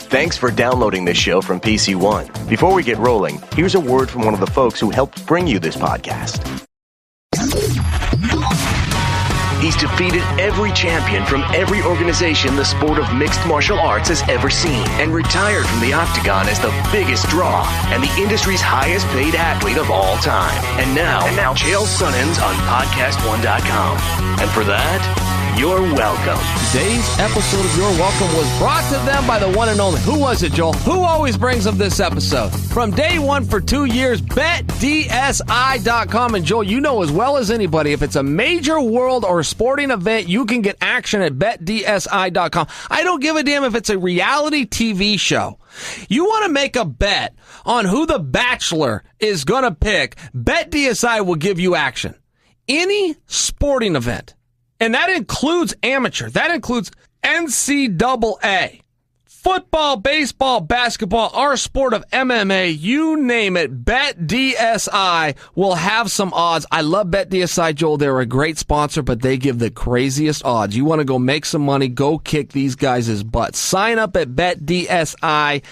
Thanks for downloading this show from PC One. Before we get rolling, here's a word from one of the folks who helped bring you this podcast. He's defeated every champion from every organization the sport of mixed martial arts has ever seen and retired from the octagon as the biggest draw and the industry's highest paid athlete of all time. And now Chael Sonnen's on PodcastOne.com. And for that, you're welcome. Today's episode of You're Welcome was brought to them by the one and only. Who was it, Joel? Who always brings them this episode? From day one for 2 years, BetDSI.com. And Joel, you know as well as anybody, if it's a major world or sporting event, you can get action at BetDSI.com. I don't give a damn if it's a reality TV show. You want to make a bet on who the Bachelor is going to pick, BetDSI will give you action. Any sporting event. And that includes amateur. That includes NCAA, football, baseball, basketball, our sport of MMA, you name it. BetDSI will have some odds. I love BetDSI, Joel. They're a great sponsor, but they give the craziest odds. You want to go make some money, go kick these guys' butts. Sign up at BetDSI.com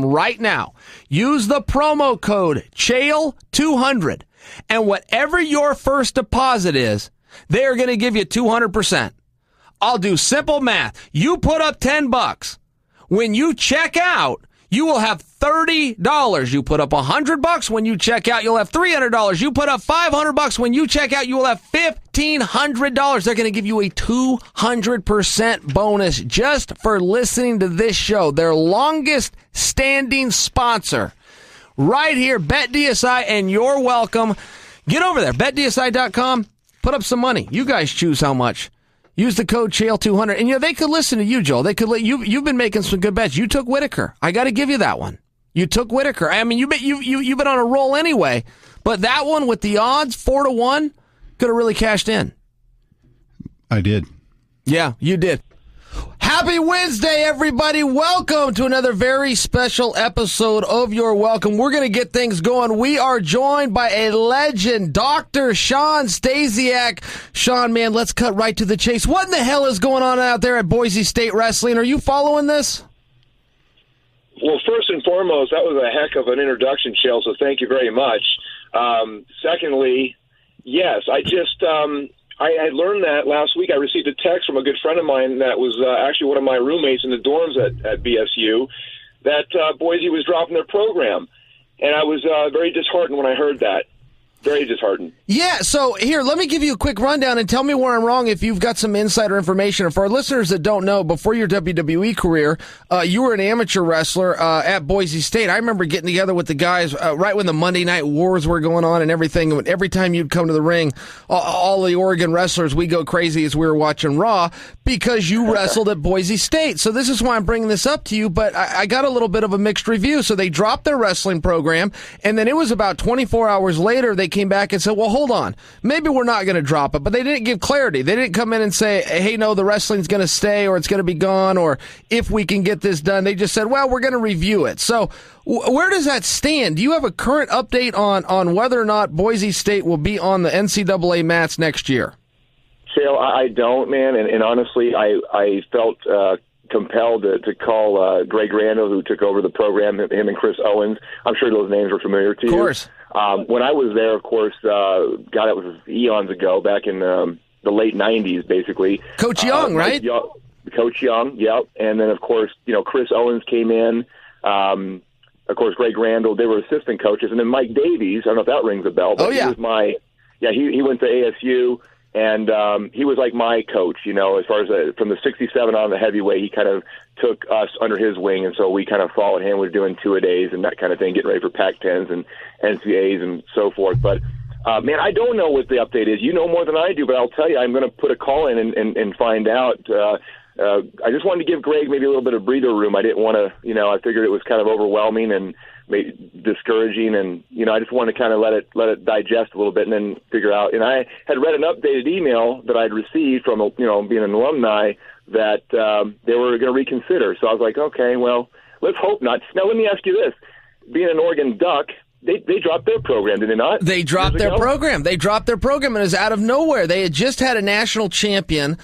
right now. Use the promo code Chael200. And whatever your first deposit is, they are going to give you 200%. I'll do simple math. You put up $10. When you check out, you will have $30. You put up $100. When you check out, you'll have $300. You put up $500. When you check out, you will have $1,500. They're going to give you a 200% bonus just for listening to this show. Their longest standing sponsor. Right here, BetDSI, and you're welcome. Get over there, BetDSI.com. Put up some money. You guys choose how much. Use the code Chael200. And, they could listen to you, Joel. They could you've been making some good bets. You took Whitaker. I got to give you that one. You took Whitaker. I mean, you've been on a roll anyway. But that one with the odds, 4-1, could have really cashed in. I did. Yeah, you did. Happy Wednesday, everybody. Welcome to another very special episode of Your Welcome. We're going to get things going. We are joined by a legend, Dr. Shawn Stasiak. Shawn, man, let's cut right to the chase. What in the hell is going on out there at Boise State Wrestling? Are you following this? Well, first and foremost, that was a heck of an introduction, Chael, so thank you very much. Secondly, yes, I learned that last week. I received a text from a good friend of mine that was actually one of my roommates in the dorms at BSU that Boise was dropping their program. And I was very disheartened when I heard that. Very disheartened. Yeah, so here, let me give you a quick rundown and tell me where I'm wrong if you've got some insider information. For our listeners that don't know, before your WWE career, you were an amateur wrestler at Boise State. I remember getting together with the guys right when the Monday Night Wars were going on and everything. And every time you'd come to the ring, all the Oregon wrestlers, we go crazy as we were watching Raw because you wrestled at Boise State. So this is why I'm bringing this up to you, but I got a little bit of a mixed review. So they dropped their wrestling program, and then it was about 24 hours later they came back and said, well, hold on, maybe we're not going to drop it. But they didn't give clarity. They didn't come in and say, hey, no, the wrestling's going to stay or it's going to be gone or if we can get this done. They just said, well, we're going to review it. So where does that stand? Do you have a current update on whether or not Boise State will be on the NCAA mats next year? Chael, I don't, man. And honestly, I felt compelled to call Greg Randall, who took over the program, him and Chris Owens. I'm sure those names were familiar to you. Of course. When I was there, of course, God, it was eons ago, back in the late 90s, basically. Coach Young, right? Coach Young, yep. And then, of course, Chris Owens came in. Of course, Greg Randall, they were assistant coaches. And then Mike Davies, I don't know if that rings a bell, but he was he went to ASU. And he was like my coach, as far as from the 67 on the heavyweight, he kind of took us under his wing. And so we kind of followed him. We were doing 2-a-days and that kind of thing, getting ready for Pac-10s and NCAAs and so forth. But, man, I don't know what the update is. You know more than I do, but I'll tell you, I'm going to put a call in and find out. I just wanted to give Greg maybe a little bit of breather room. I didn't want to, I figured it was kind of overwhelming and discouraging, and I just wanted to kind of let it digest a little bit and then figure out. And I had read an updated email that I'd received from being an alumni that they were going to reconsider. So I was like, okay, well, let's hope not. Now let me ask you this: being an Oregon Duck, They dropped their program, did they not? They dropped their program. They dropped their program, and it was out of nowhere. They had just had a national champion.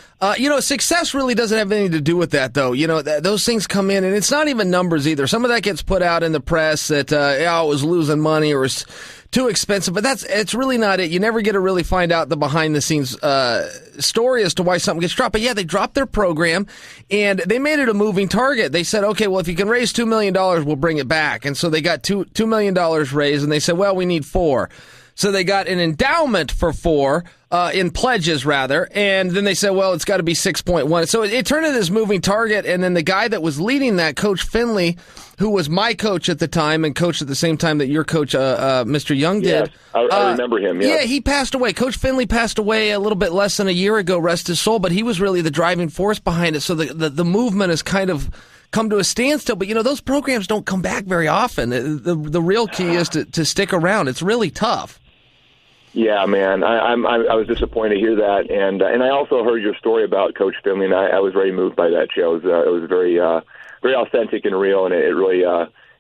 Success really doesn't have anything to do with that, though. Those things come in, and it's not even numbers either. Some of that gets put out in the press that it was losing money or it's too expensive, but it's really not it. You never get to really find out the behind-the-scenes story as to why something gets dropped. But yeah, they dropped their program, and they made it a moving target. They said, okay, well, if you can raise $2 million, we'll bring it back. And so they got $2 million raised, and they said, well, we need $4 million. So they got an endowment for $4 million, in pledges rather, and then they said, well, it's got to be 6.1. So it turned into this moving target, and then the guy that was leading that, Coach Finley, who was my coach at the time and coached at the same time that your coach, Mr. Young, did. I remember him, yeah. Yeah, he passed away. Coach Finley passed away a little bit less than a year ago, rest his soul, but he was really the driving force behind it. So the movement has kind of come to a standstill, but those programs don't come back very often. The real key is to stick around. It's really tough. Yeah, man, I was disappointed to hear that, and I also heard your story about Coach Finley, and I was very moved by that, Chael. It was very very authentic and real, and it really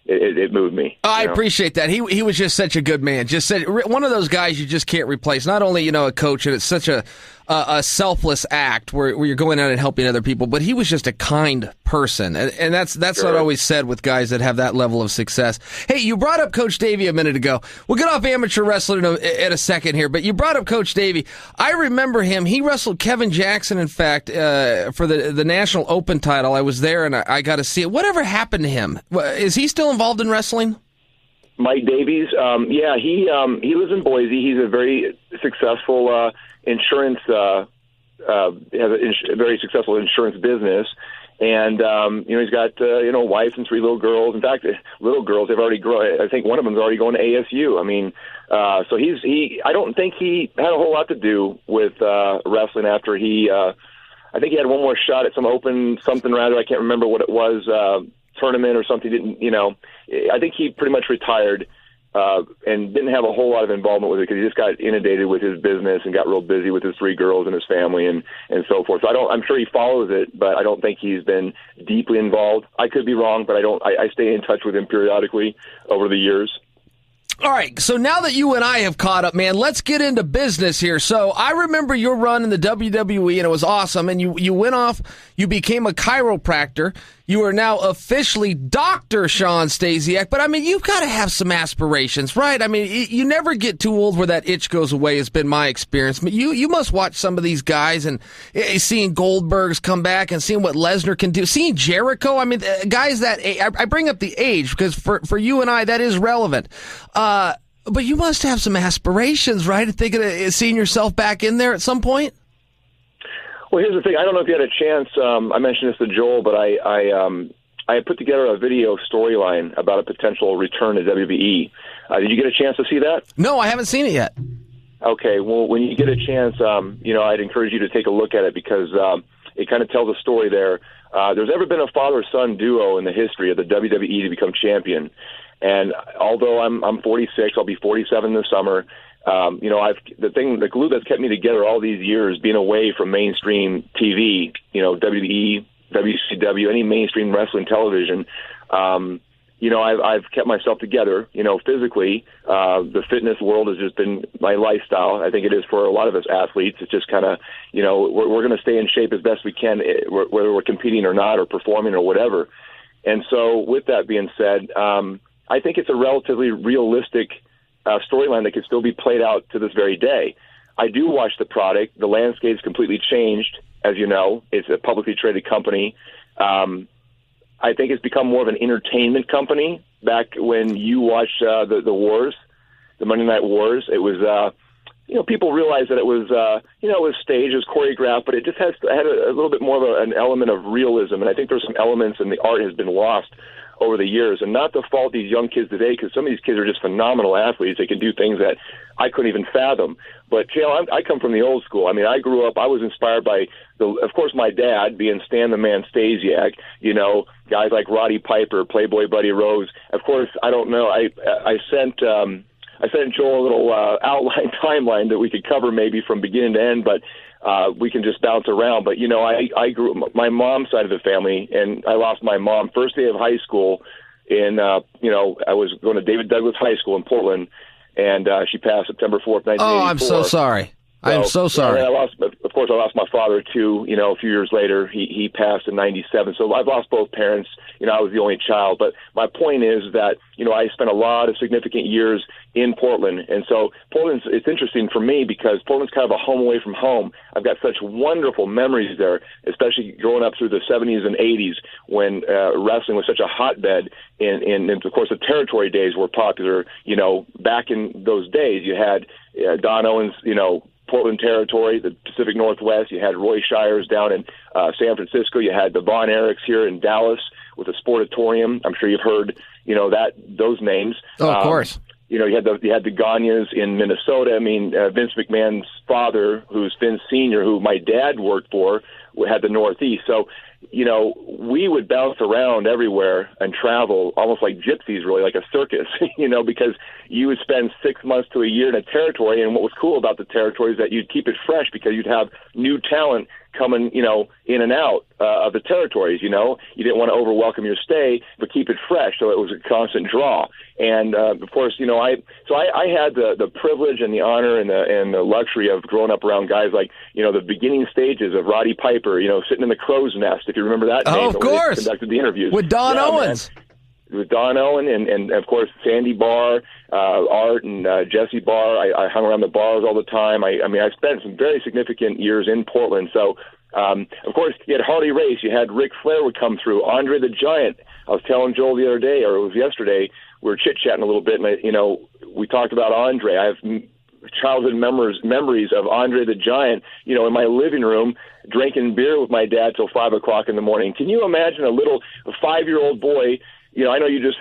it moved me. I appreciate that. He was just such a good man. Just one of those guys you just can't replace. Not only a coach, and it's such a selfless act where you're going out and helping other people, but he was just a kind person, and that's sure. What I always said with guys that have that level of success. Hey, you brought up Coach Davey a minute ago. We'll get off amateur wrestling in a second here, but you brought up Coach Davey. I remember him. He wrestled Kevin Jackson, in fact, for the National Open title. I was there, and I got to see it. Whatever happened to him? Is he still involved in wrestling? Mike Davies, he lives in Boise. He's a very successful insurance, has a very successful insurance business, and he's got a wife and 3 little girls. In fact, little girls, they've already grown. I think one of them's already going to ASU. I mean, so he. I don't think he had a whole lot to do with wrestling after he. I think he had one more shot at some open something rather. I can't remember what it was. Tournament or something. I think he pretty much retired and didn't have a whole lot of involvement with it because he just got inundated with his business and got real busy with his 3 girls and his family and so forth. So I'm sure he follows it, but I don't think he's been deeply involved. I could be wrong, but I stay in touch with him periodically over the years. All right, so now that you and I have caught up, man, let's get into business here. So I remember your run in the WWE, and it was awesome, and you went off, you became a chiropractor. You are now officially Dr. Shawn Stasiak, but, I mean, you've got to have some aspirations, right? I mean, you never get too old where that itch goes away, has been my experience. You must watch some of these guys and seeing Goldberg's come back and seeing what Lesnar can do, seeing Jericho. I mean, guys that I bring up the age because for you and I, that is relevant. But you must have some aspirations, right? Thinking of seeing yourself back in there at some point? Well, here's the thing. I don't know if you had a chance. I mentioned this to Joel, but I put together a video storyline about a potential return to WWE. Did you get a chance to see that? No, I haven't seen it yet. Okay. Well, when you get a chance, I'd encourage you to take a look at it because it kind of tells a story there. There's never been a father-son duo in the history of the WWE to become champion. And although I'm 46, I'll be 47 this summer. The glue that's kept me together all these years, being away from mainstream TV, WWE, WCW, any mainstream wrestling television, I've kept myself together, physically. The fitness world has just been my lifestyle. I think it is for a lot of us athletes. It's just kind of, we're going to stay in shape as best we can, whether we're competing or not, or performing or whatever. And so with that being said, I think it's a relatively realistic storyline that can still be played out to this very day. I do watch the product. The landscape's completely changed, as you know. It's a publicly traded company. I think it's become more of an entertainment company. Back when you watched the Wars, the Monday Night Wars, it was, people realized that it was, it was staged, it was choreographed, but it just had a little bit more of an element of realism. And I think there's some elements and the art has been lost over the years, and not to fault these young kids today, because some of these kids are just phenomenal athletes. They can do things that I couldn't even fathom. But, Chael, I come from the old school. I mean, I grew up, I was inspired by, of course, my dad being Stan the Man Stasiak, guys like Roddy Piper, Playboy Buddy Rose. Of course, I don't know. I sent Joel a little outline timeline that we could cover maybe from beginning to end, but we can just bounce around. But, I grew my mom's side of the family, and I lost my mom first day of high school in, I was going to David Douglas High School in Portland, and she passed September 4th, 1984. Oh, I'm so sorry. I am so sorry. I lost my father too. A few years later, he passed in '97. So I've lost both parents. I was the only child. But my point is that I spent a lot of significant years in Portland, and so it's interesting for me because Portland's kind of a home away from home. I've got such wonderful memories there, especially growing up through the '70s and '80s when wrestling was such a hotbed. And of course, the territory days were popular. Back in those days, you had Don Owens, Portland territory, the Pacific Northwest. You had Roy Shires down in San Francisco. You had the Von Erichs here in Dallas with the Sportatorium. I'm sure you've heard, those names. Oh, of course. You had the Gagnes in Minnesota. I mean, Vince McMahon's father, who's Vince Sr., who my dad worked for, had the Northeast. So, we would bounce around everywhere and travel almost like gypsies, really, like a circus, because you would spend 6 months to a year in a territory. And what was cool about the territory is that you'd keep it fresh because you'd have new talent coming, in and out of the territories. You didn't want to overwhelm your stay, but keep it fresh. So it was a constant draw. And of course, I had the privilege and the honor and the luxury of growing up around guys like, the beginning stages of Roddy Piper, sitting in the crow's nest, if you remember that name. Oh, of course. Conducted the interviews. With Don Owens. Man. With Don Owen and of course Sandy Barr, Art and Jesse Barr. I hung around the bars all the time. I spent some very significant years in Portland. So of course you had Harley Race, you had Ric Flair would come through, Andre the Giant. I was telling Joel the other day, or it was yesterday, we were chit-chatting a little bit, and we talked about Andre. I have childhood memories of Andre the Giant, in my living room, drinking beer with my dad till 5 o'clock in the morning. Can you imagine a 5-year-old boy? I know you're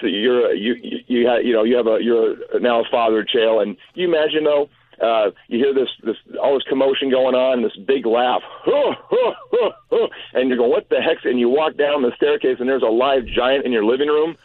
now a father, Chael, and you imagine though, you hear this all this commotion going on, this big laugh, and you're going, what the heck? And you walk down the staircase, and there's a live giant in your living room.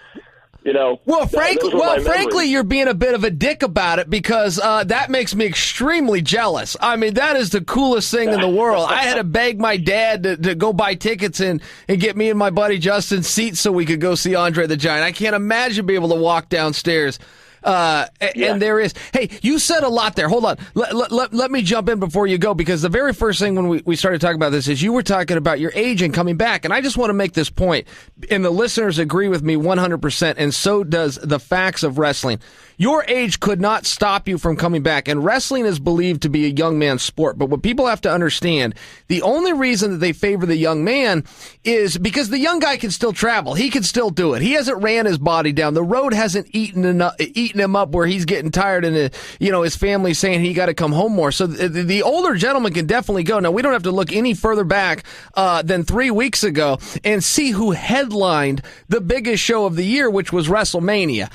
Frankly, you're being a bit of a dick about it because that makes me extremely jealous. I mean, that is the coolest thing in the world. I had to beg my dad to go buy tickets and get me and my buddy Justin seats so we could go see Andre the Giant. I can't imagine being able to walk downstairs. And there is, hey, you said a lot there. Hold on. Let me jump in before you go, because the very first thing when we started talking about this is you were talking about your age and coming back. And I just want to make this point, and the listeners agree with me 100%, and so does the facts of wrestling. Your age could not stop you from coming back, and wrestling is believed to be a young man's sport. But what people have to understand, the only reason that they favor the young man is because the young guy can still travel. He can still do it. He hasn't ran his body down. The road hasn't eaten him up where he's getting tired and his family's saying he got to come home more. So the older gentleman can definitely go. Now, we don't have to look any further back than 3 weeks ago and see who headlined the biggest show of the year, which was WrestleMania.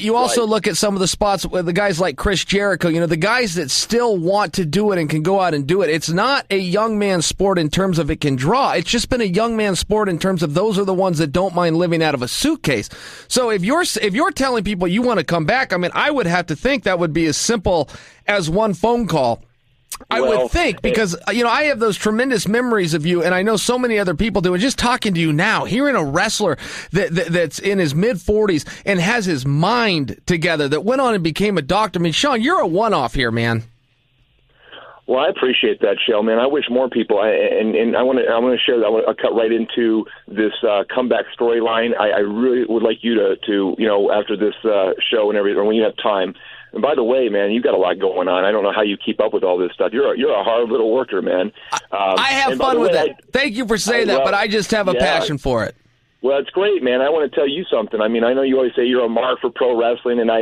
You also look at some of the spots with the guys like Chris Jericho, the guys that still want to do it and can go out and do it. It's not a young man's sport in terms of it can draw. It's just been a young man's sport in terms of those are the ones that don't mind living out of a suitcase. So if you're telling people you want to come back, I mean, I would have to think that would be as simple as one phone call. I would think, because, I have those tremendous memories of you, and I know so many other people do. And just talking to you now, hearing a wrestler that's in his mid-40s and has his mind together, that went on and became a doctor. I mean, Shawn, you're a one-off here, man. Well, I appreciate that, Chael, man. I wish more people, and I want to share that. I'll cut right into this comeback storyline. I really would like you to after this show and everything, when you have time. And by the way, man, you've got a lot going on. I don't know how you keep up with all this stuff. You're a hard little worker, man. I have fun with it. Thank you for saying that, but I just have a passion for it. Well, it's great, man. I want to tell you something. I mean, I know you always say you're a mark for pro wrestling, and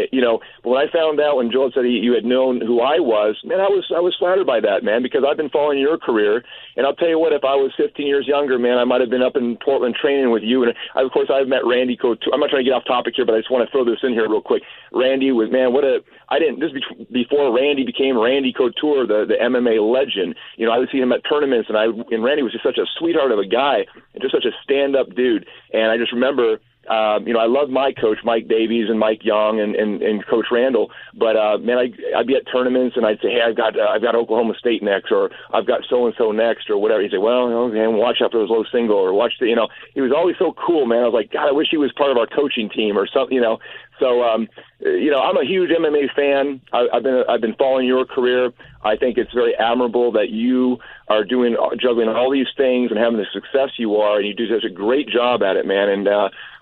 but when I found out when Joel said you had known who I was, man, I was flattered by that, man, because I've been following your career, and I'll tell you what, if I was 15 years younger, man, I might have been up in Portland training with you, and of course I've met Randy Couture. I'm not trying to get off topic here, but I just want to throw this in here real quick. Randy was, man, this is before Randy became Randy Couture, the MMA legend. I would see him at tournaments, and Randy was just such a sweetheart of a guy, and just such a stand-up dude. And I just remember, I love my coach, Mike Davies and Mike Young and Coach Randall, but man, I'd be at tournaments and I'd say, hey, I've got Oklahoma State next, or I've got so and so next, or whatever. He'd say, well, okay, watch out for those low single, or watch the, he was always so cool, man. I was like, God, I wish he was part of our coaching team or something, So, I'm a huge MMA fan. I've been following your career. I think it's very admirable that you are juggling all these things and having the success you are, and you do such a great job at it, man. And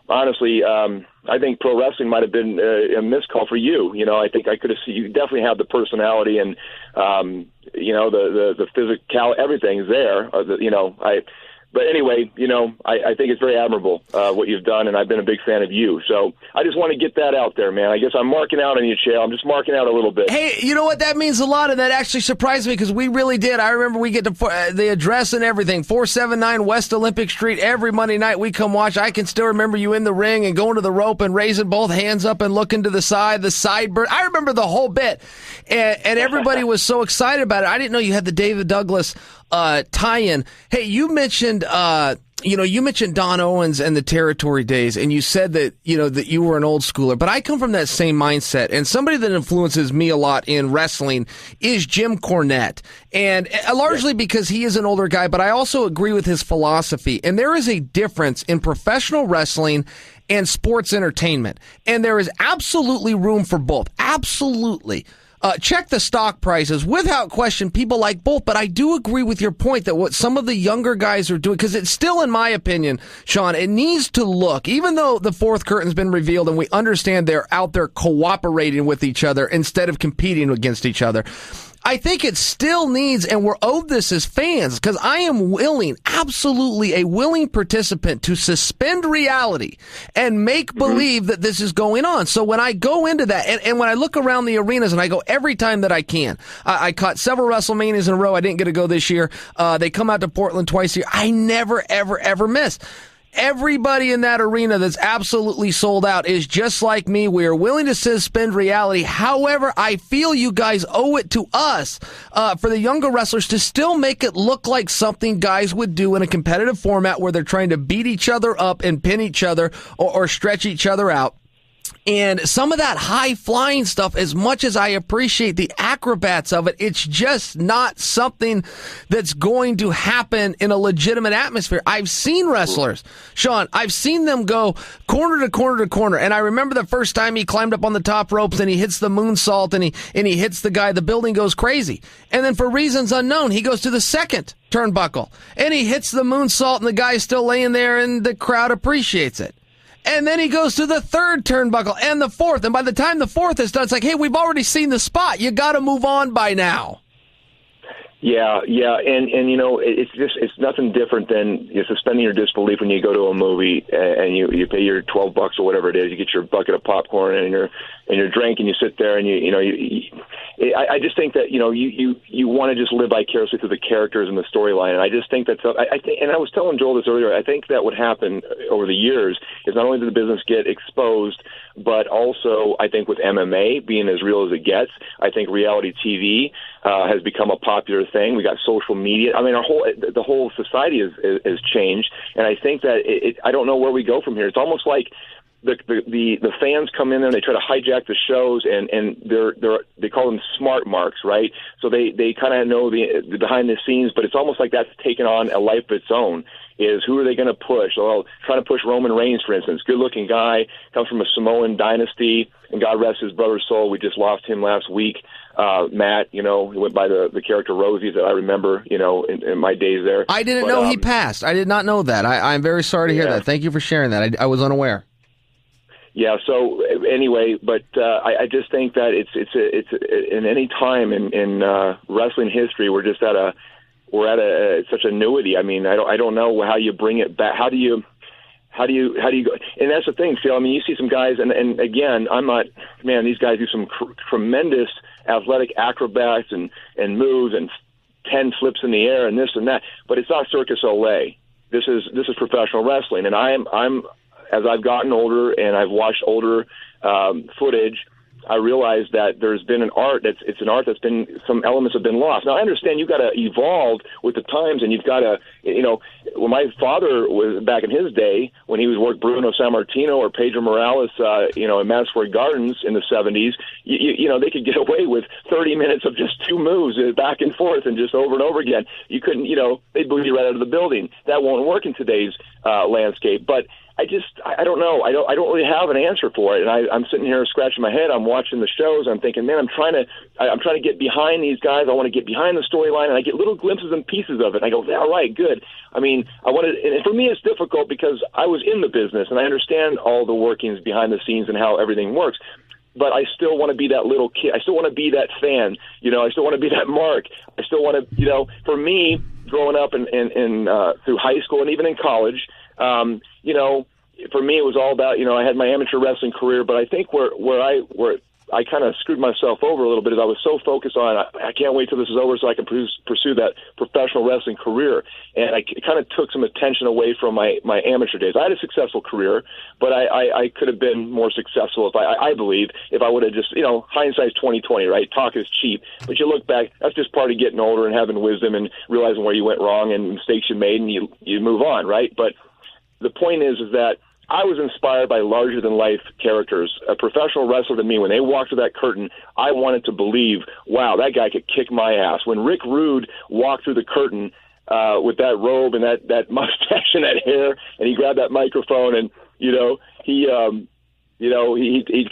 honestly, I think pro wrestling might have been a miscall for you. I think I could have seen you definitely have the personality and the physical, everything's there. But anyway, I think it's very admirable what you've done, and I've been a big fan of you. So I just want to get that out there, man. I guess I'm marking out on you, Chael. I'm just marking out a little bit. Hey, you know what? That means a lot, and that actually surprised me because we really did. I remember we get to the address and everything, 479 West Olympic Street. Every Monday night we come watch. I can still remember you in the ring and going to the rope and raising both hands up and looking to the sideburn. I remember the whole bit, and everybody was so excited about it. I didn't know you had the David Douglas tie-in. Hey, you mentioned Don Owens and the territory days, and you said that you were an old schooler, but I come from that same mindset, and somebody that influences me a lot in wrestling is Jim Cornette, and largely because he is an older guy, but I also agree with his philosophy, and there is a difference in professional wrestling and sports entertainment, and there is absolutely room for both. Absolutely. Check the stock prices. Without question, people like both, but I do agree with your point that what some of the younger guys are doing, because it's still, in my opinion, Shawn, it needs to look, even though the fourth curtain's been revealed and we understand they're out there cooperating with each other instead of competing against each other, I think it still needs, and we're owed this as fans, because I am absolutely a willing participant to suspend reality and make believe that this is going on. So when I go into that, and when I look around the arenas, and I go every time that I can, I caught several WrestleManias in a row. I didn't get to go this year. They come out to Portland twice a year. I never, ever, ever miss. Everybody in that arena that's absolutely sold out is just like me. We are willing to suspend reality. However, I feel you guys owe it to us for the younger wrestlers to still make it look like something guys would do in a competitive format where they're trying to beat each other up and pin each other or stretch each other out. And some of that high-flying stuff, as much as I appreciate the acrobats of it, it's just not something that's going to happen in a legitimate atmosphere. I've seen wrestlers, Shawn, I've seen them go corner to corner to corner. And I remember the first time he climbed up on the top ropes and he hits the moonsault and he hits the guy, the building goes crazy. And then for reasons unknown, he goes to the second turnbuckle and he hits the moonsault and the guy's still laying there and the crowd appreciates it. And then he goes to the third turnbuckle and the fourth. And by the time the fourth is done, it's like, hey, we've already seen the spot. You got to move on by now. Yeah. And it's nothing different than suspending your disbelief when you go to a movie and you pay your $12 or whatever it is. You get your bucket of popcorn and your drink and you sit there and I just think that you want to just live vicariously through the characters and the storyline, and I just think that's and I was telling Joel this earlier. I think that what happened over the years is not only did the business get exposed, but also I think with MMA being as real as it gets, I think reality TV has become a popular thing. We got social media. I mean, the whole society has changed, and I think that I don't know where we go from here. It's almost like the fans come in there and they try to hijack the shows and they call them smart marks, right? So they kind of know the behind the scenes, but it's almost like that's taken on a life of its own. Is who are they going to push? Well, trying to push Roman Reigns, for instance. Good-looking guy, comes from a Samoan dynasty, and God rest his brother's soul. We just lost him last week. Matt, he went by the character Rosie that I remember, in my days there. I didn't know he passed. I did not know that. I'm very sorry to hear that. Thank you for sharing that. I was unaware. Yeah. So anyway, but I just think that it's in any time in wrestling history, we're at such a newity. I mean, I don't know how you bring it back. How do you go? And that's the thing, Phil. I mean, you see some guys, and again, these guys do some tremendous athletic acrobats and moves and 10 flips in the air and this and that. But it's not Circus Olay. This is professional wrestling, and I'm as I've gotten older and I've watched older footage, I realized that there's been an art it's an art that's been, some elements have been lost. Now I understand you've got to evolve with the times, and you've got to, when my father was back in his day, when he was worked Bruno Sammartino or Pedro Morales, in Madison Square Gardens in the 70s, they could get away with 30 minutes of just two moves back and forth and just over and over again. You couldn't, they'd boo you right out of the building. That won't work in today's landscape. But I don't know. I don't really have an answer for it. And I'm sitting here scratching my head. I'm watching the shows. I'm thinking, man, I'm trying to get behind these guys. I want to get behind the storyline, and I get little glimpses and pieces of it. And I go, yeah, all right, good. I mean, and for me, it's difficult because I was in the business and I understand all the workings behind the scenes and how everything works. But I still want to be that little kid. I still want to be that fan. I still want to be that Mark. I still want to, for me, growing up in through high school and even in college, for me, it was all about, I had my amateur wrestling career, but I think where I kind of screwed myself over a little bit is I was so focused on, I can't wait till this is over so I can pursue that professional wrestling career. And I kind of took some attention away from my amateur days. I had a successful career, but I could have been more successful if I believe, if I would have just, hindsight's 20/20, right? Talk is cheap. But you look back, that's just part of getting older and having wisdom and realizing where you went wrong and mistakes you made, and you move on, right? But the point is that I was inspired by larger-than-life characters. A professional wrestler to me, when they walked through that curtain, I wanted to believe, wow, that guy could kick my ass. When Rick Rude walked through the curtain with that robe and that mustache and that hair, and he grabbed that microphone and, he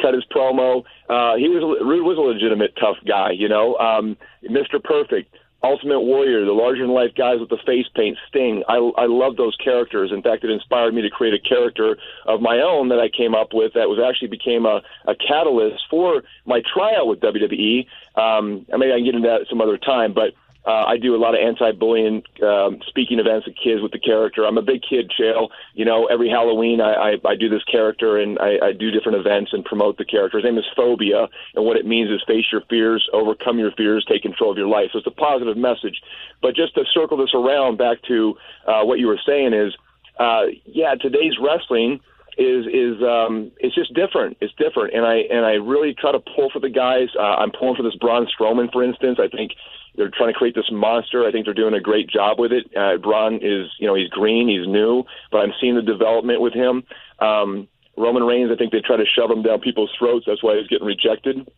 cut his promo. Rude was a legitimate tough guy, Mr. Perfect, Ultimate Warrior, the larger-than-life guys with the face paint, Sting. I love those characters. In fact, it inspired me to create a character of my own that I came up with that was actually became a catalyst for my tryout with WWE. Maybe I can get into that some other time, but I do a lot of anti-bullying speaking events with kids with the character. I'm a big kid, Chael. Every Halloween I do this character, and I do different events and promote the character. His name is Phobia, and what it means is face your fears, overcome your fears, take control of your life. So it's a positive message. But just to circle this around back to what you were saying is, today's wrestling is it's just different. It's different, and I really try to pull for the guys. I'm pulling for this Braun Strowman, for instance. I think they're trying to create this monster. I think they're doing a great job with it. Braun is, he's green, he's new, but I'm seeing the development with him. Roman Reigns, I think they try to shove him down people's throats. That's why he's getting rejected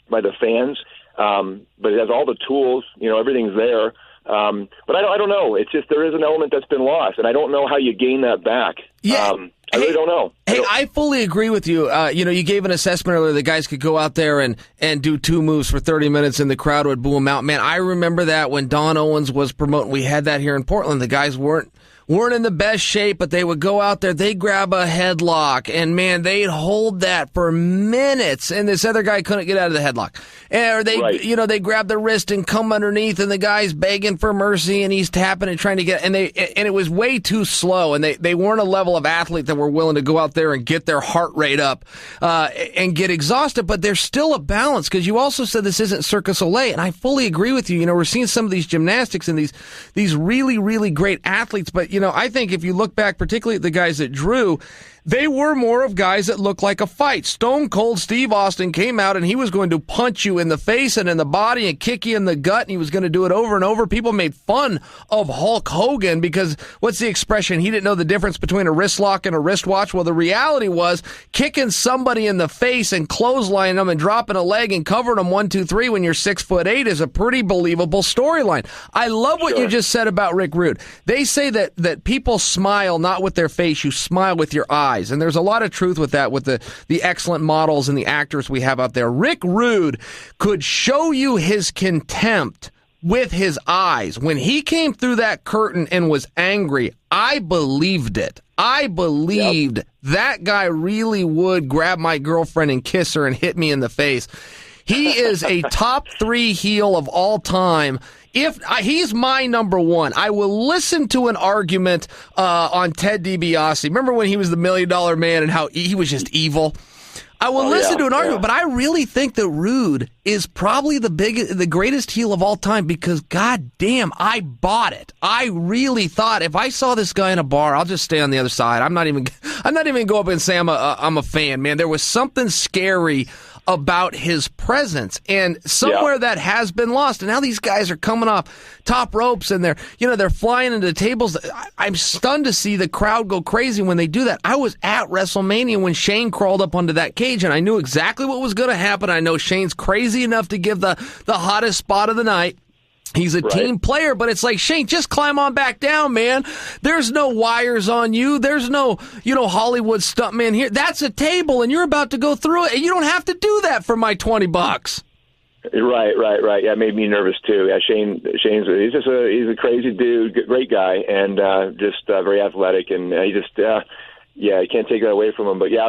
by the fans. But it has all the tools, everything's there. But I don't know. It's just there is an element that's been lost, and I don't know how you gain that back. Yeah. I really don't know. I fully agree with you. You gave an assessment earlier that guys could go out there and do two moves for 30 minutes and the crowd would boo them out. Man, I remember that when Don Owens was promoting. We had that here in Portland. The guys weren't in the best shape, but they would go out there, they'd grab a headlock, and man, they'd hold that for minutes, and this other guy couldn't get out of the headlock. Or they grab the wrist and come underneath, and the guy's begging for mercy, and he's tapping and trying to get, and it was way too slow, and they weren't a level of athlete that were willing to go out there and get their heart rate up, and get exhausted, but there's still a balance, because you also said this isn't Cirque du Soleil, and I fully agree with you. We're seeing some of these gymnastics and these really, really great athletes, but I think if you look back, particularly at the guys that drew, they were more of guys that looked like a fight. Stone Cold Steve Austin came out and he was going to punch you in the face and in the body and kick you in the gut, and he was going to do it over and over. People made fun of Hulk Hogan because, what's the expression? He didn't know the difference between a wrist lock and a wristwatch. Well, the reality was kicking somebody in the face and clotheslining them and dropping a leg and covering them 1, 2, 3 when you're 6'8" is a pretty believable storyline. I love what you just said about Rick Rude. They say that people smile not with their face, you smile with your eyes. And there's a lot of truth with that, with the excellent models and the actors we have out there. Rick Rude could show you his contempt with his eyes. When he came through that curtain and was angry, I believed it. I believed that guy really would grab my girlfriend and kiss her and hit me in the face. He is a top 3 heel of all time. If he's my number 1, I will listen to an argument on Ted DiBiase. Remember when he was the $1 Million Man and how he was just evil? I will listen to an argument, but I really think that Rude is probably the greatest heel of all time because, goddamn, I bought it. I really thought if I saw this guy in a bar, I'll just stay on the other side. I'm not even go up and say I'm a fan, man. There was something scary about his presence. And somewhere that has been lost. And now these guys are coming off top ropes and they're flying into tables. I'm stunned to see the crowd go crazy when they do that. I was at WrestleMania when Shane crawled up onto that cage, and I knew exactly what was going to happen. I know Shane's crazy enough to give the hottest spot of the night. He's a team player, but it's like, Shane, just climb on back down, man. There's no wires on you. There's no, Hollywood stuntman here. That's a table, and you're about to go through it, and you don't have to do that for my $20. Right. Yeah, it made me nervous too. Yeah, Shane's he's a crazy dude, great guy, and just very athletic, and he just you can't take that away from him. But yeah,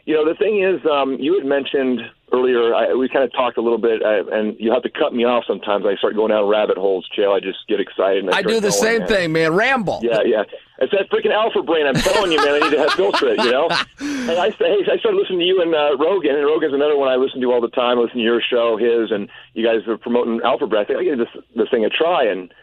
the thing is, you had mentioned earlier, we kind of talked a little bit, and you have to cut me off sometimes. I start going down rabbit holes, Chael. I just get excited. And I do the same thing, man. Ramble. Yeah. It's that freaking alpha brain. I'm telling you, man. I need to filter it, And I started listening to you and Rogan, and Rogan's another one I listen to all the time. I listen to your show, his, and you guys are promoting Alpha Brain. I think I give this thing a try, and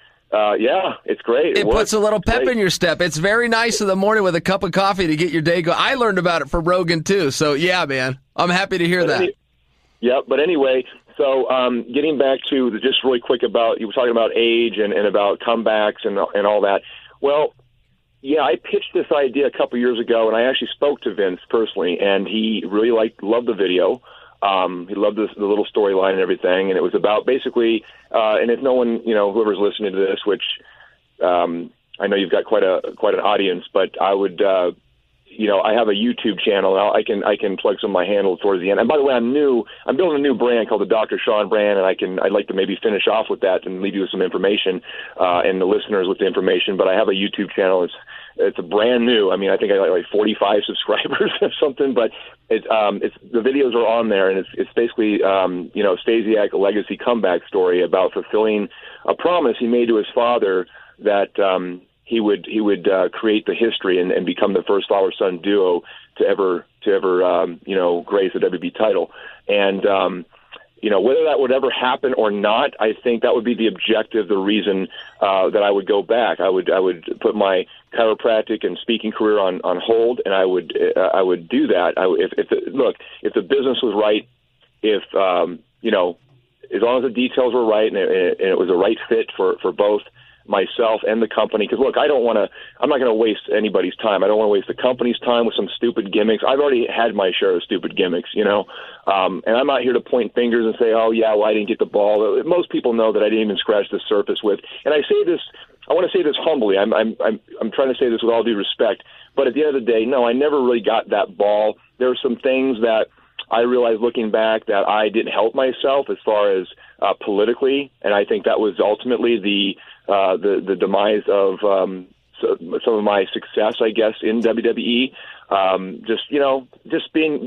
it's great. It puts a little pep in your step. It's very nice in the morning with a cup of coffee to get your day going. I learned about it from Rogan, too. So, yeah, man, I'm happy to hear that. But anyway, so getting back to just really quick about, you were talking about age and about comebacks and all that. Well, yeah, I pitched this idea a couple years ago, and I actually spoke to Vince personally, and he really loved the video. He loved the little storyline and everything, and it was about basically, and if no one, whoever's listening to this, which I know you've got quite an audience, but I would, I have a YouTube channel. I can plug some of my handles towards the end. And by the way, I'm building a new brand called the Dr. Shawn brand, and I'd like to maybe finish off with that and leave you with some information, and the listeners with the information. But I have a YouTube channel. It's a brand new. I mean, I think I like 45 subscribers or something, but it's the videos are on there, and it's basically Stasiak, a legacy comeback story about fulfilling a promise he made to his father that he would create the history and become the first father-son duo to ever grace the WB title. And whether that would ever happen or not, I think that would be the objective, the reason that I would go back. I would put my chiropractic and speaking career on hold, and I would do that. If the business was right, if as long as the details were right and it was a right fit for both myself and the company, because look, I'm not going to waste anybody's time. I don't want to waste the company's time with some stupid gimmicks. I've already had my share of stupid gimmicks, and I'm not here to point fingers and say, oh yeah, well, I didn't get the ball. Most people know that I didn't even scratch the surface with, and I want to say this humbly. I'm trying to say this with all due respect, but at the end of the day, no, I never really got that ball. There are some things that I realized looking back that I didn't help myself as far as politically, and I think that was ultimately the demise of some of my success, I guess, in WWE. Just being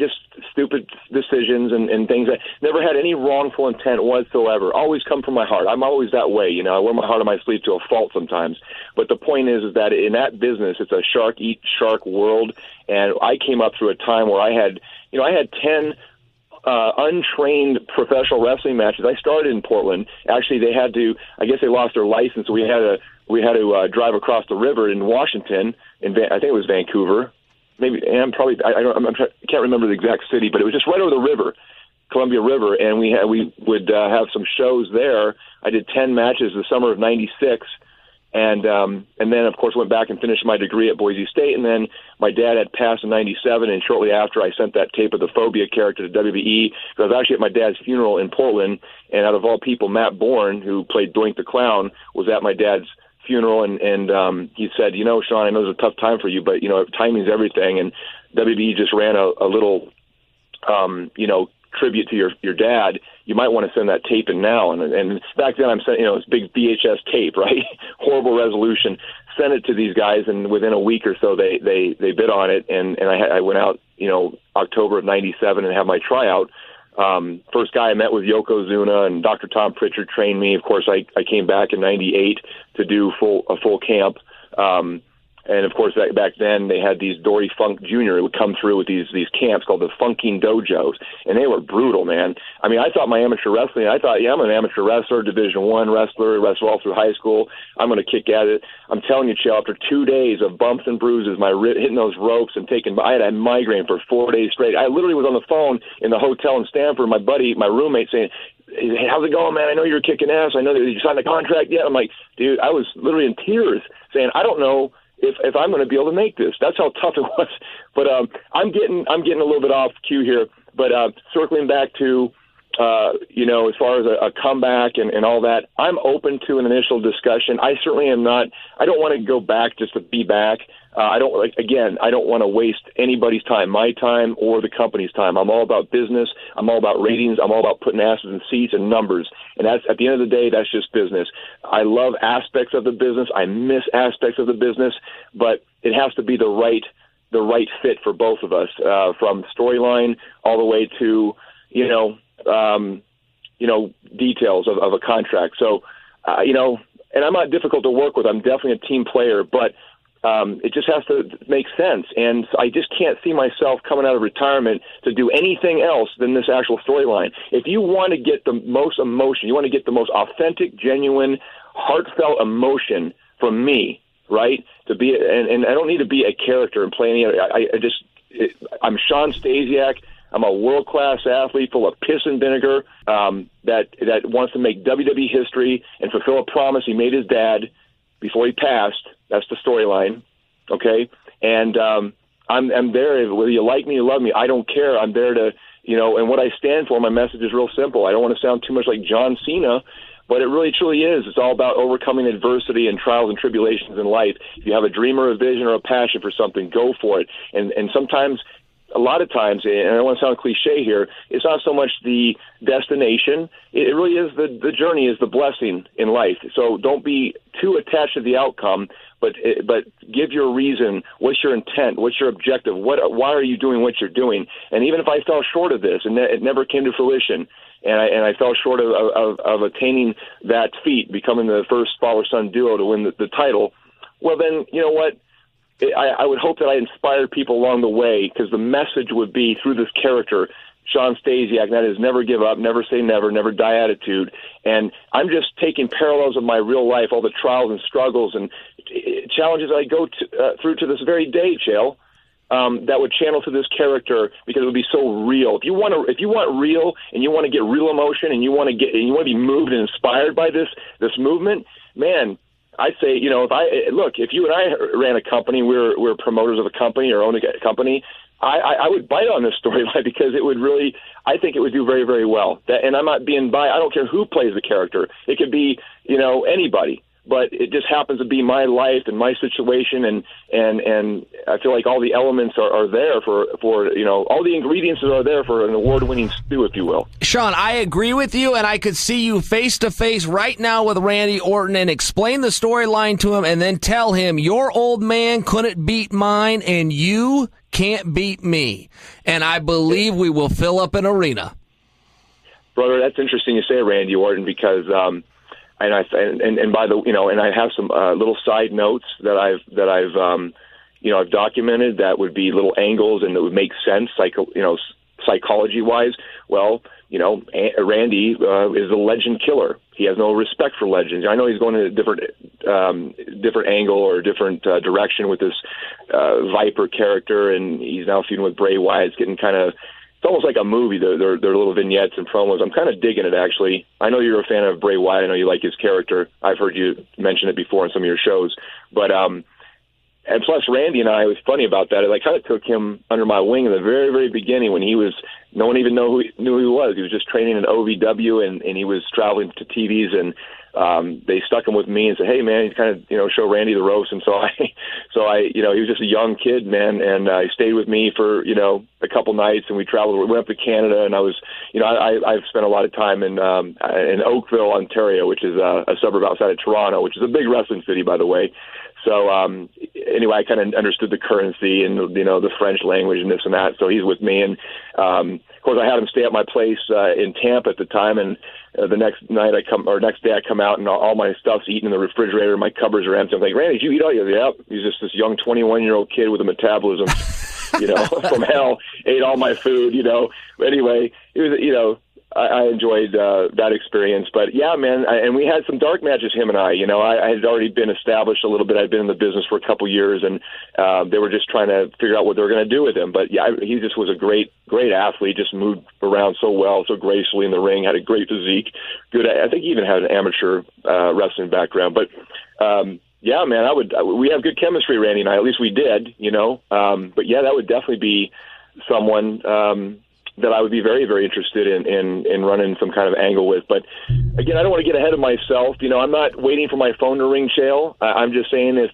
stupid decisions and things that never had any wrongful intent whatsoever. Always come from my heart. I'm always that way. I wear my heart on my sleeve to a fault sometimes. But the point is that in that business, it's a shark eat shark world. And I came up through a time where I had 10 untrained professional wrestling matches. I started in Portland. Actually, I guess they lost their license. So we had to drive across the river in Washington. I think it was Vancouver. Maybe, and I can't remember the exact city, but it was just right over the river, Columbia River, and we would have some shows there. I did 10 matches the summer of '96. And then, of course, went back and finished my degree at Boise State. And then my dad had passed in '97, and shortly after, I sent that tape of the Phobia character to WWE. I was actually at my dad's funeral in Portland, and out of all people, Matt Bourne, who played Doink the Clown, was at my dad's funeral, and he said, Shawn, I know it's a tough time for you, but, timing's everything. And WWE just ran a little, tribute to your dad. You might want to send that tape in now. And back then I'm sending, it's big VHS tape, right? Horrible resolution. Sent it to these guys, and within a week or so they bid on it. And I went out, October of '97 and had my tryout. First guy I met was Yokozuna, and Dr. Tom Pritchard trained me. Of course, I came back in '98 to do a full camp. And of course, back then they had these Dory Funk Jr. who would come through with these camps called the Funking Dojos, and they were brutal, man. I mean, I thought my amateur wrestling. I thought, I'm an amateur wrestler, Division I wrestler, wrestled all through high school. I'm going to kick at it. I'm telling you, Chael, after 2 days of bumps and bruises, hitting those ropes and I had a migraine for 4 days straight. I literally was on the phone in the hotel in Stanford. My buddy, my roommate, saying, "Hey, how's it going, man? I know you're kicking ass. I know that you signed the contract yet." I'm like, dude, I was literally in tears, saying, I don't know if I'm going to be able to make this. That's how tough it was. But I'm getting a little bit off cue here. But circling back to, as far as a comeback and all that, I'm open to an initial discussion. I certainly am not. I don't want to go back just to be back. I don't want to waste anybody's time, my time or the company's time. I'm all about business. I'm all about ratings. I'm all about putting asses in seats and numbers. And that's, at the end of the day, that's just business. I love aspects of the business. I miss aspects of the business, but it has to be the right fit for both of us, from storyline all the way to, details of a contract. So, and I'm not difficult to work with. I'm definitely a team player, but it just has to make sense. And I just can't see myself coming out of retirement to do anything else than this actual storyline. If you want to get the most emotion, you want to get the most authentic, genuine, heartfelt emotion from me, right? And I don't need to be a character and play any other. I'm Shawn Stasiak. I'm a world-class athlete full of piss and vinegar that wants to make WWE history and fulfill a promise he made his dad before he passed. That's the storyline, okay? And I'm there. Whether you like me or love me, I don't care. I'm there to, and what I stand for, my message is real simple. I don't want to sound too much like John Cena, but it really truly is. It's all about overcoming adversity and trials and tribulations in life. If you have a dream or a vision or a passion for something, go for it. And sometimes, a lot of times, and I don't want to sound cliche here, it's not so much the destination. It really is the journey is the blessing in life. So don't be too attached to the outcome, but give your reason. What's your intent? What's your objective? Why are you doing what you're doing? And even if I fell short of this and it never came to fruition, and I fell short of attaining that feat, becoming the first father-son duo to win the title, well then, you know what? I would hope that I inspired people along the way, because the message would be through this character, Shawn Stasiak, that is never give up, never say never, never die attitude. And I'm just taking parallels of my real life, all the trials and struggles and challenges I go through to this very day, Chael, that would channel to this character, because it would be so real. If you want real, and you want to get real emotion, and you want to be moved and inspired by this movement, man, I'd say, if you and I ran a company, we're promoters of a company or own a company, I would bite on this storyline, because it would really, I think it would do very, very well. And I'm not being biased. I don't care who plays the character. It could be, anybody. But it just happens to be my life and my situation, and I feel like all the elements are there for all the ingredients are there for an award-winning stew, if you will. Shawn, I agree with you, and I could see you face-to-face right now with Randy Orton and explain the storyline to him, and then tell him, your old man couldn't beat mine, and you can't beat me. And I believe we will fill up an arena. Brother, that's interesting you say Randy Orton, because and I have some little side notes that I've documented that would be little angles and that would make sense, psychology wise. Well, Randy is a legend killer. He has no respect for legends. I know he's going in a different angle or a different direction with this Viper character, and he's now feuding with Bray Wyatt. It's getting kind of, it's almost like a movie. They're little vignettes and promos. I'm kind of digging it, actually. I know you're a fan of Bray Wyatt. I know you like his character. I've heard you mention it before in some of your shows. But and plus, Randy and I, it was funny about that. I kind of took him under my wing in the very, very beginning when no one even knew who he was. He was just training in OVW, and he was traveling to TVs, and they stuck him with me and said, "Hey, man, he's kind of, show Randy the ropes." And so I, he was just a young kid, man, and he stayed with me for, a couple nights, and we traveled. We went up to Canada, and I was, I've spent a lot of time in Oakville, Ontario, which is a suburb outside of Toronto, which is a big wrestling city, by the way. So anyway, I kind of understood the currency and the French language and this and that. So he's with me, and of course, I had him stay at my place in Tampa at the time, and the next day I come out and all my stuff's eaten in the refrigerator. My cupboards are empty. I'm like, Randy, did you eat all your? Yep. He's just this young 21-year-old kid with a metabolism, from hell. Ate all my food. Anyway, it was I enjoyed that experience. But yeah, man, and we had some dark matches, him and I. I had already been established a little bit. I'd been in the business for a couple years, and they were just trying to figure out what they were going to do with him. But yeah, he just was a great athlete. Just moved around so well, so gracefully in the ring. Had a great physique. Good. I think he even had an amateur wrestling background. But yeah, man, we have good chemistry, Randy and I. At least we did. But yeah, that would definitely be someone that I would be very, very interested in running some kind of angle with. But again, I don't want to get ahead of myself. I'm not waiting for my phone to ring, Chael. I'm just saying if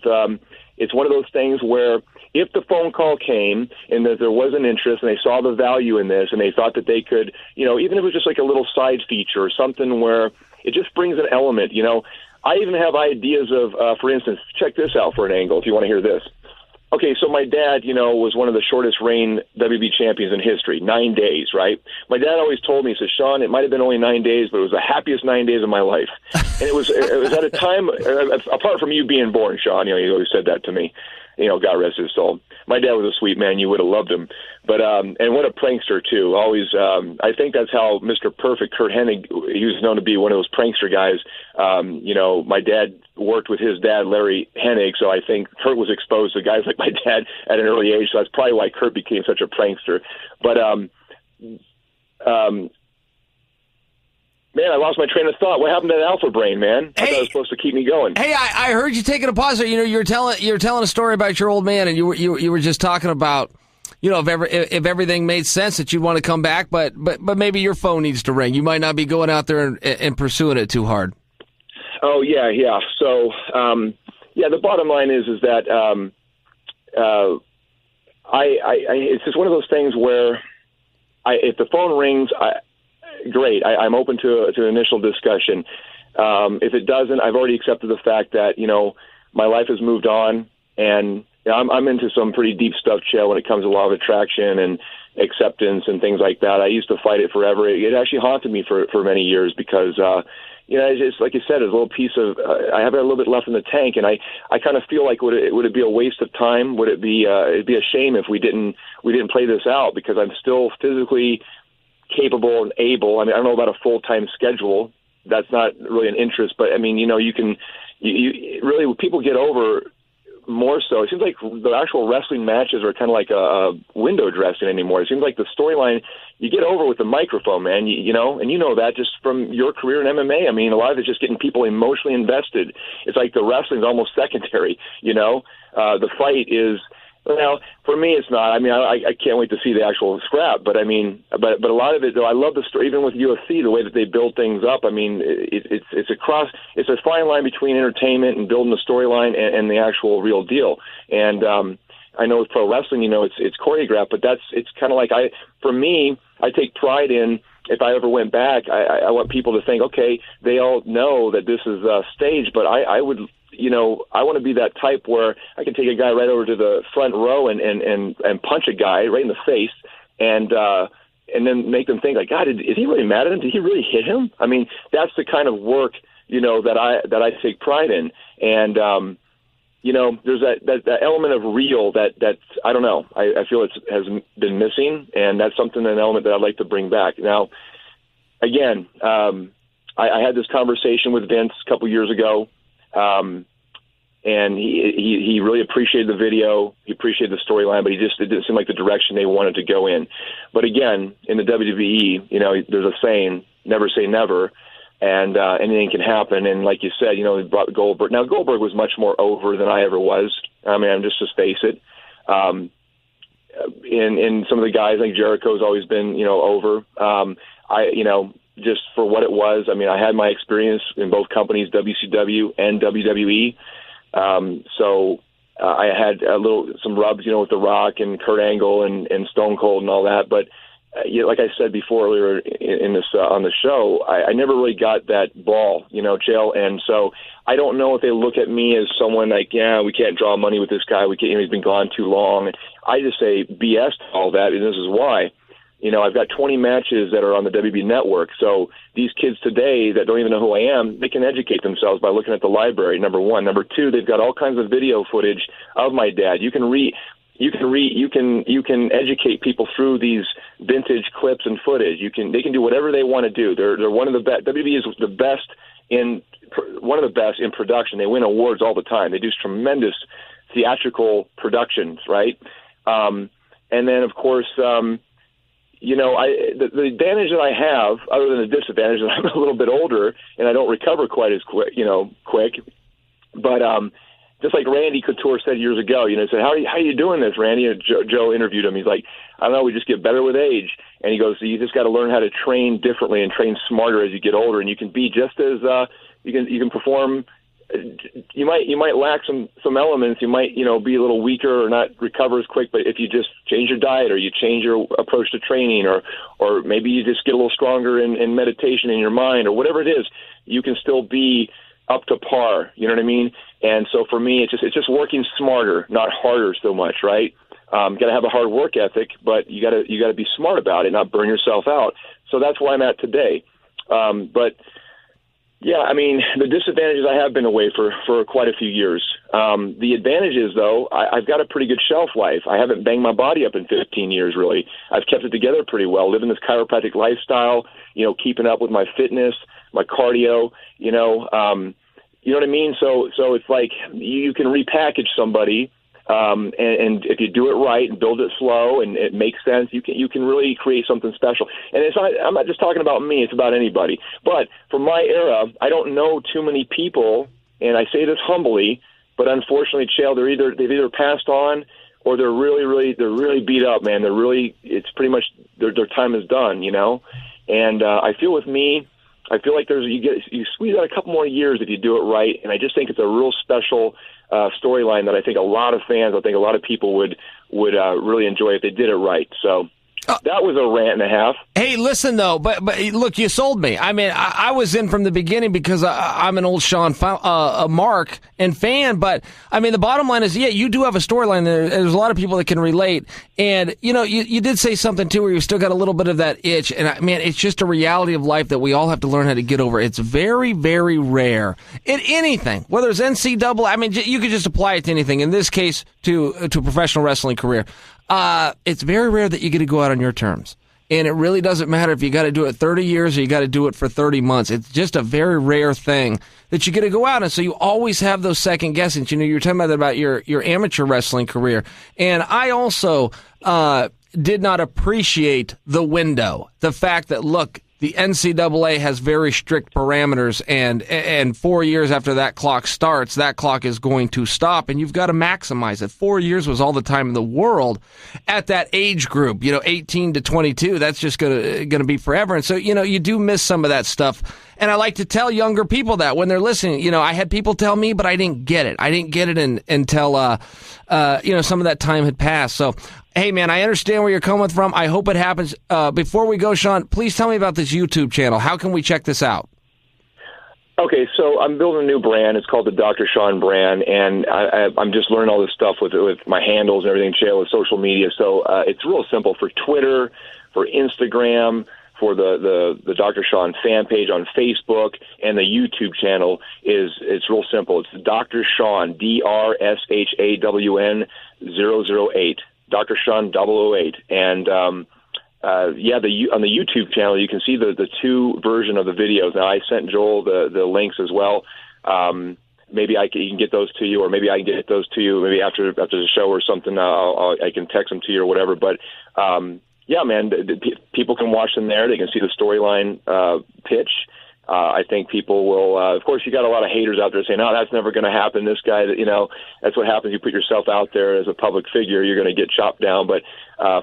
it's one of those things where if the phone call came and that there was an interest and they saw the value in this and they thought that they could, even if it was just like a little side feature or something where it just brings an element, I even have ideas of, for instance, check this out for an angle if you want to hear this. Okay, so my dad, was one of the shortest reign WB champions in history, 9 days, right? My dad always told me, he said, Shawn, it might have been only 9 days, but it was the happiest 9 days of my life. And it was at a time, apart from you being born, Shawn, he always said that to me. God rest his soul. My dad was a sweet man. You would have loved him. But, and what a prankster, too. Always, I think that's how Mr. Perfect, Kurt Hennig, he was known to be one of those prankster guys. My dad worked with his dad, Larry Hennig, so I think Kurt was exposed to guys like my dad at an early age, so that's probably why Kurt became such a prankster. But, man, I lost my train of thought. What happened to that alpha brain, man? I thought it was supposed to keep me going. Hey, I heard you taking a pause there. You were telling a story about your old man, and you were just talking about, if everything made sense that you'd want to come back, but maybe your phone needs to ring. You might not be going out there and pursuing it too hard. Oh yeah. So the bottom line is that it's just one of those things where if the phone rings, great. I'm open to an initial discussion. If it doesn't, I've already accepted the fact that, my life has moved on, and I'm into some pretty deep stuff, Chael, when it comes to law of attraction and acceptance and things like that. I used to fight it forever. It actually haunted me for many years because, it's like you said, it's a little piece of, I have a little bit left in the tank, and I kind of feel like would it be a waste of time? Would it be, it'd be a shame if we didn't play this out, because I'm still physically capable and able. I mean, I don't know about a full-time schedule. That's not really an interest, but I mean, you really, people get over more so. It seems like the actual wrestling matches are kind of like a window dressing anymore. It seems like the storyline you get over with the microphone, man, and you know that just from your career in MMA. I mean, a lot of it's just getting people emotionally invested. It's like the wrestling's almost secondary, the fight is, well, for me, it's not. I mean, I can't wait to see the actual scrap. But I mean, but a lot of it, though, I love the story. Even with UFC, the way that they build things up. I mean, it's a fine line between entertainment and building the storyline and the actual real deal. And I know with pro wrestling, it's choreographed, but it's kind of like for me, I take pride in. If I ever went back, I want people to think, okay, they all know that this is staged, but I would. I want to be that type where I can take a guy right over to the front row and punch a guy right in the face and then make them think like, God, is he really mad at him? Did he really hit him? I mean, that's the kind of work, that I take pride in. And, there's that element of real that's, I don't know. I feel it has been missing, and that's an element that I'd like to bring back. Now, again, I had this conversation with Vince a couple years ago. And he really appreciated the video. He appreciated the storyline, but it didn't seem like the direction they wanted to go in. But again, in the WWE, there's a saying, never say never, and anything can happen. And like you said, they brought Goldberg. Now, Goldberg was much more over than I ever was. I mean, just face it. In some of the guys, like Jericho's always been, over. Just for what it was. I mean, I had my experience in both companies, WCW and WWE. So I had some rubs, with The Rock and Kurt Angle and Stone Cold and all that. But like I said before earlier in this on the show, I never really got that ball, Chael. And so I don't know if they look at me as someone like, yeah, we can't draw money with this guy. We can't. He's been gone too long. I just say BS to all that, and this is why. I've got 20 matches that are on the WB network. So these kids today that don't even know who I am, they can educate themselves by looking at the library, number one. Number two, they've got all kinds of video footage of my dad. You can educate people through these vintage clips and footage. They can do whatever they want to do. They're one of the best. WB is one of the best in production. They win awards all the time. They do tremendous theatrical productions, right? And then, of course, the advantage that I have, other than the disadvantage that I'm a little bit older and I don't recover quite as quick. But just like Randy Couture said years ago, he said, how are you doing this, Randy? And Joe interviewed him. He's like, I don't know, we just get better with age. And he goes, you just got to learn how to train differently and train smarter as you get older, and you can be just as you can perform. You might lack some elements. You might be a little weaker or not recover as quick. But if you just change your diet, or you change your approach to training, or maybe you just get a little stronger in meditation in your mind, or whatever it is, you can still be up to par. You know what I mean? And so for me, it's just working smarter, not harder so much, right? Got to have a hard work ethic, but you got to be smart about it, not burn yourself out. So that's where I'm at today. But yeah, I mean, the disadvantages, I have been away for quite a few years. The advantages, though, I've got a pretty good shelf life. I haven't banged my body up in 15 years, really. I've kept it together pretty well, living this chiropractic lifestyle, keeping up with my fitness, my cardio, you know what I mean? So it's like you can repackage somebody, and if you do it right and build it slow and it makes sense, you can really create something special. And I'm not just talking about me; it's about anybody. But for my era, I don't know too many people, and I say this humbly, but unfortunately, Chael, they've either passed on or they're really beat up, man. It's pretty much their time is done, And I feel with me, I feel like you squeeze out a couple more years if you do it right, and I just think it's a real special storyline that I think a lot of fans, I think a lot of people would really enjoy if they did it right. So that was a rant and a half. Hey, listen though, but look, you sold me. I mean, I was in from the beginning because I'm an old Shawn Mark and fan. But I mean, the bottom line is, yeah, you do have a storyline there. There's a lot of people that can relate, and you did say something too where you still got a little bit of that itch. And man, it's just a reality of life that we all have to learn how to get over. It's very, very rare in anything, whether it's NCAA. I mean, you could just apply it to anything. In this case, to a professional wrestling career. It's very rare that you get to go out on your terms. And it really doesn't matter if you got to do it 30 years or you got to do it for 30 months. It's just a very rare thing that you get to go out. And so you always have those second guessings. You're talking about your amateur wrestling career. And I also did not appreciate the window. The fact that, look, the NCAA has very strict parameters, and 4 years after that clock starts, that clock is going to stop, and you've got to maximize it. 4 years was all the time in the world at that age group, 18 to 22. That's just going to be forever. And so, you do miss some of that stuff. And I like to tell younger people that when they're listening, I had people tell me, but I didn't get it. I didn't get it until some of that time had passed. So, hey, man, I understand where you're coming from. I hope it happens. Before we go, Shawn, please tell me about this YouTube channel. How can we check this out? Okay, so I'm building a new brand. It's called the Dr. Shawn brand, and I'm just learning all this stuff with my handles and everything, Chael, with social media. So it's real simple for Twitter, for Instagram, for the Dr. Shawn fan page on Facebook, and the YouTube channel it's real simple. It's Dr. Shawn, DRSHAWN 008. Dr. Shawn 008. And on the YouTube channel, you can see the two version of the videos. Now, I sent Joel the links as well. Maybe you can get those to you, or maybe I can get those to you. Maybe after the show or something, I can text them to you or whatever. But yeah, man, people can watch them there. They can see the storyline pitch. I think people will, of course, you got a lot of haters out there saying, "Oh, that's never going to happen." This guy, that's what happens. You put yourself out there as a public figure, you're going to get chopped down. But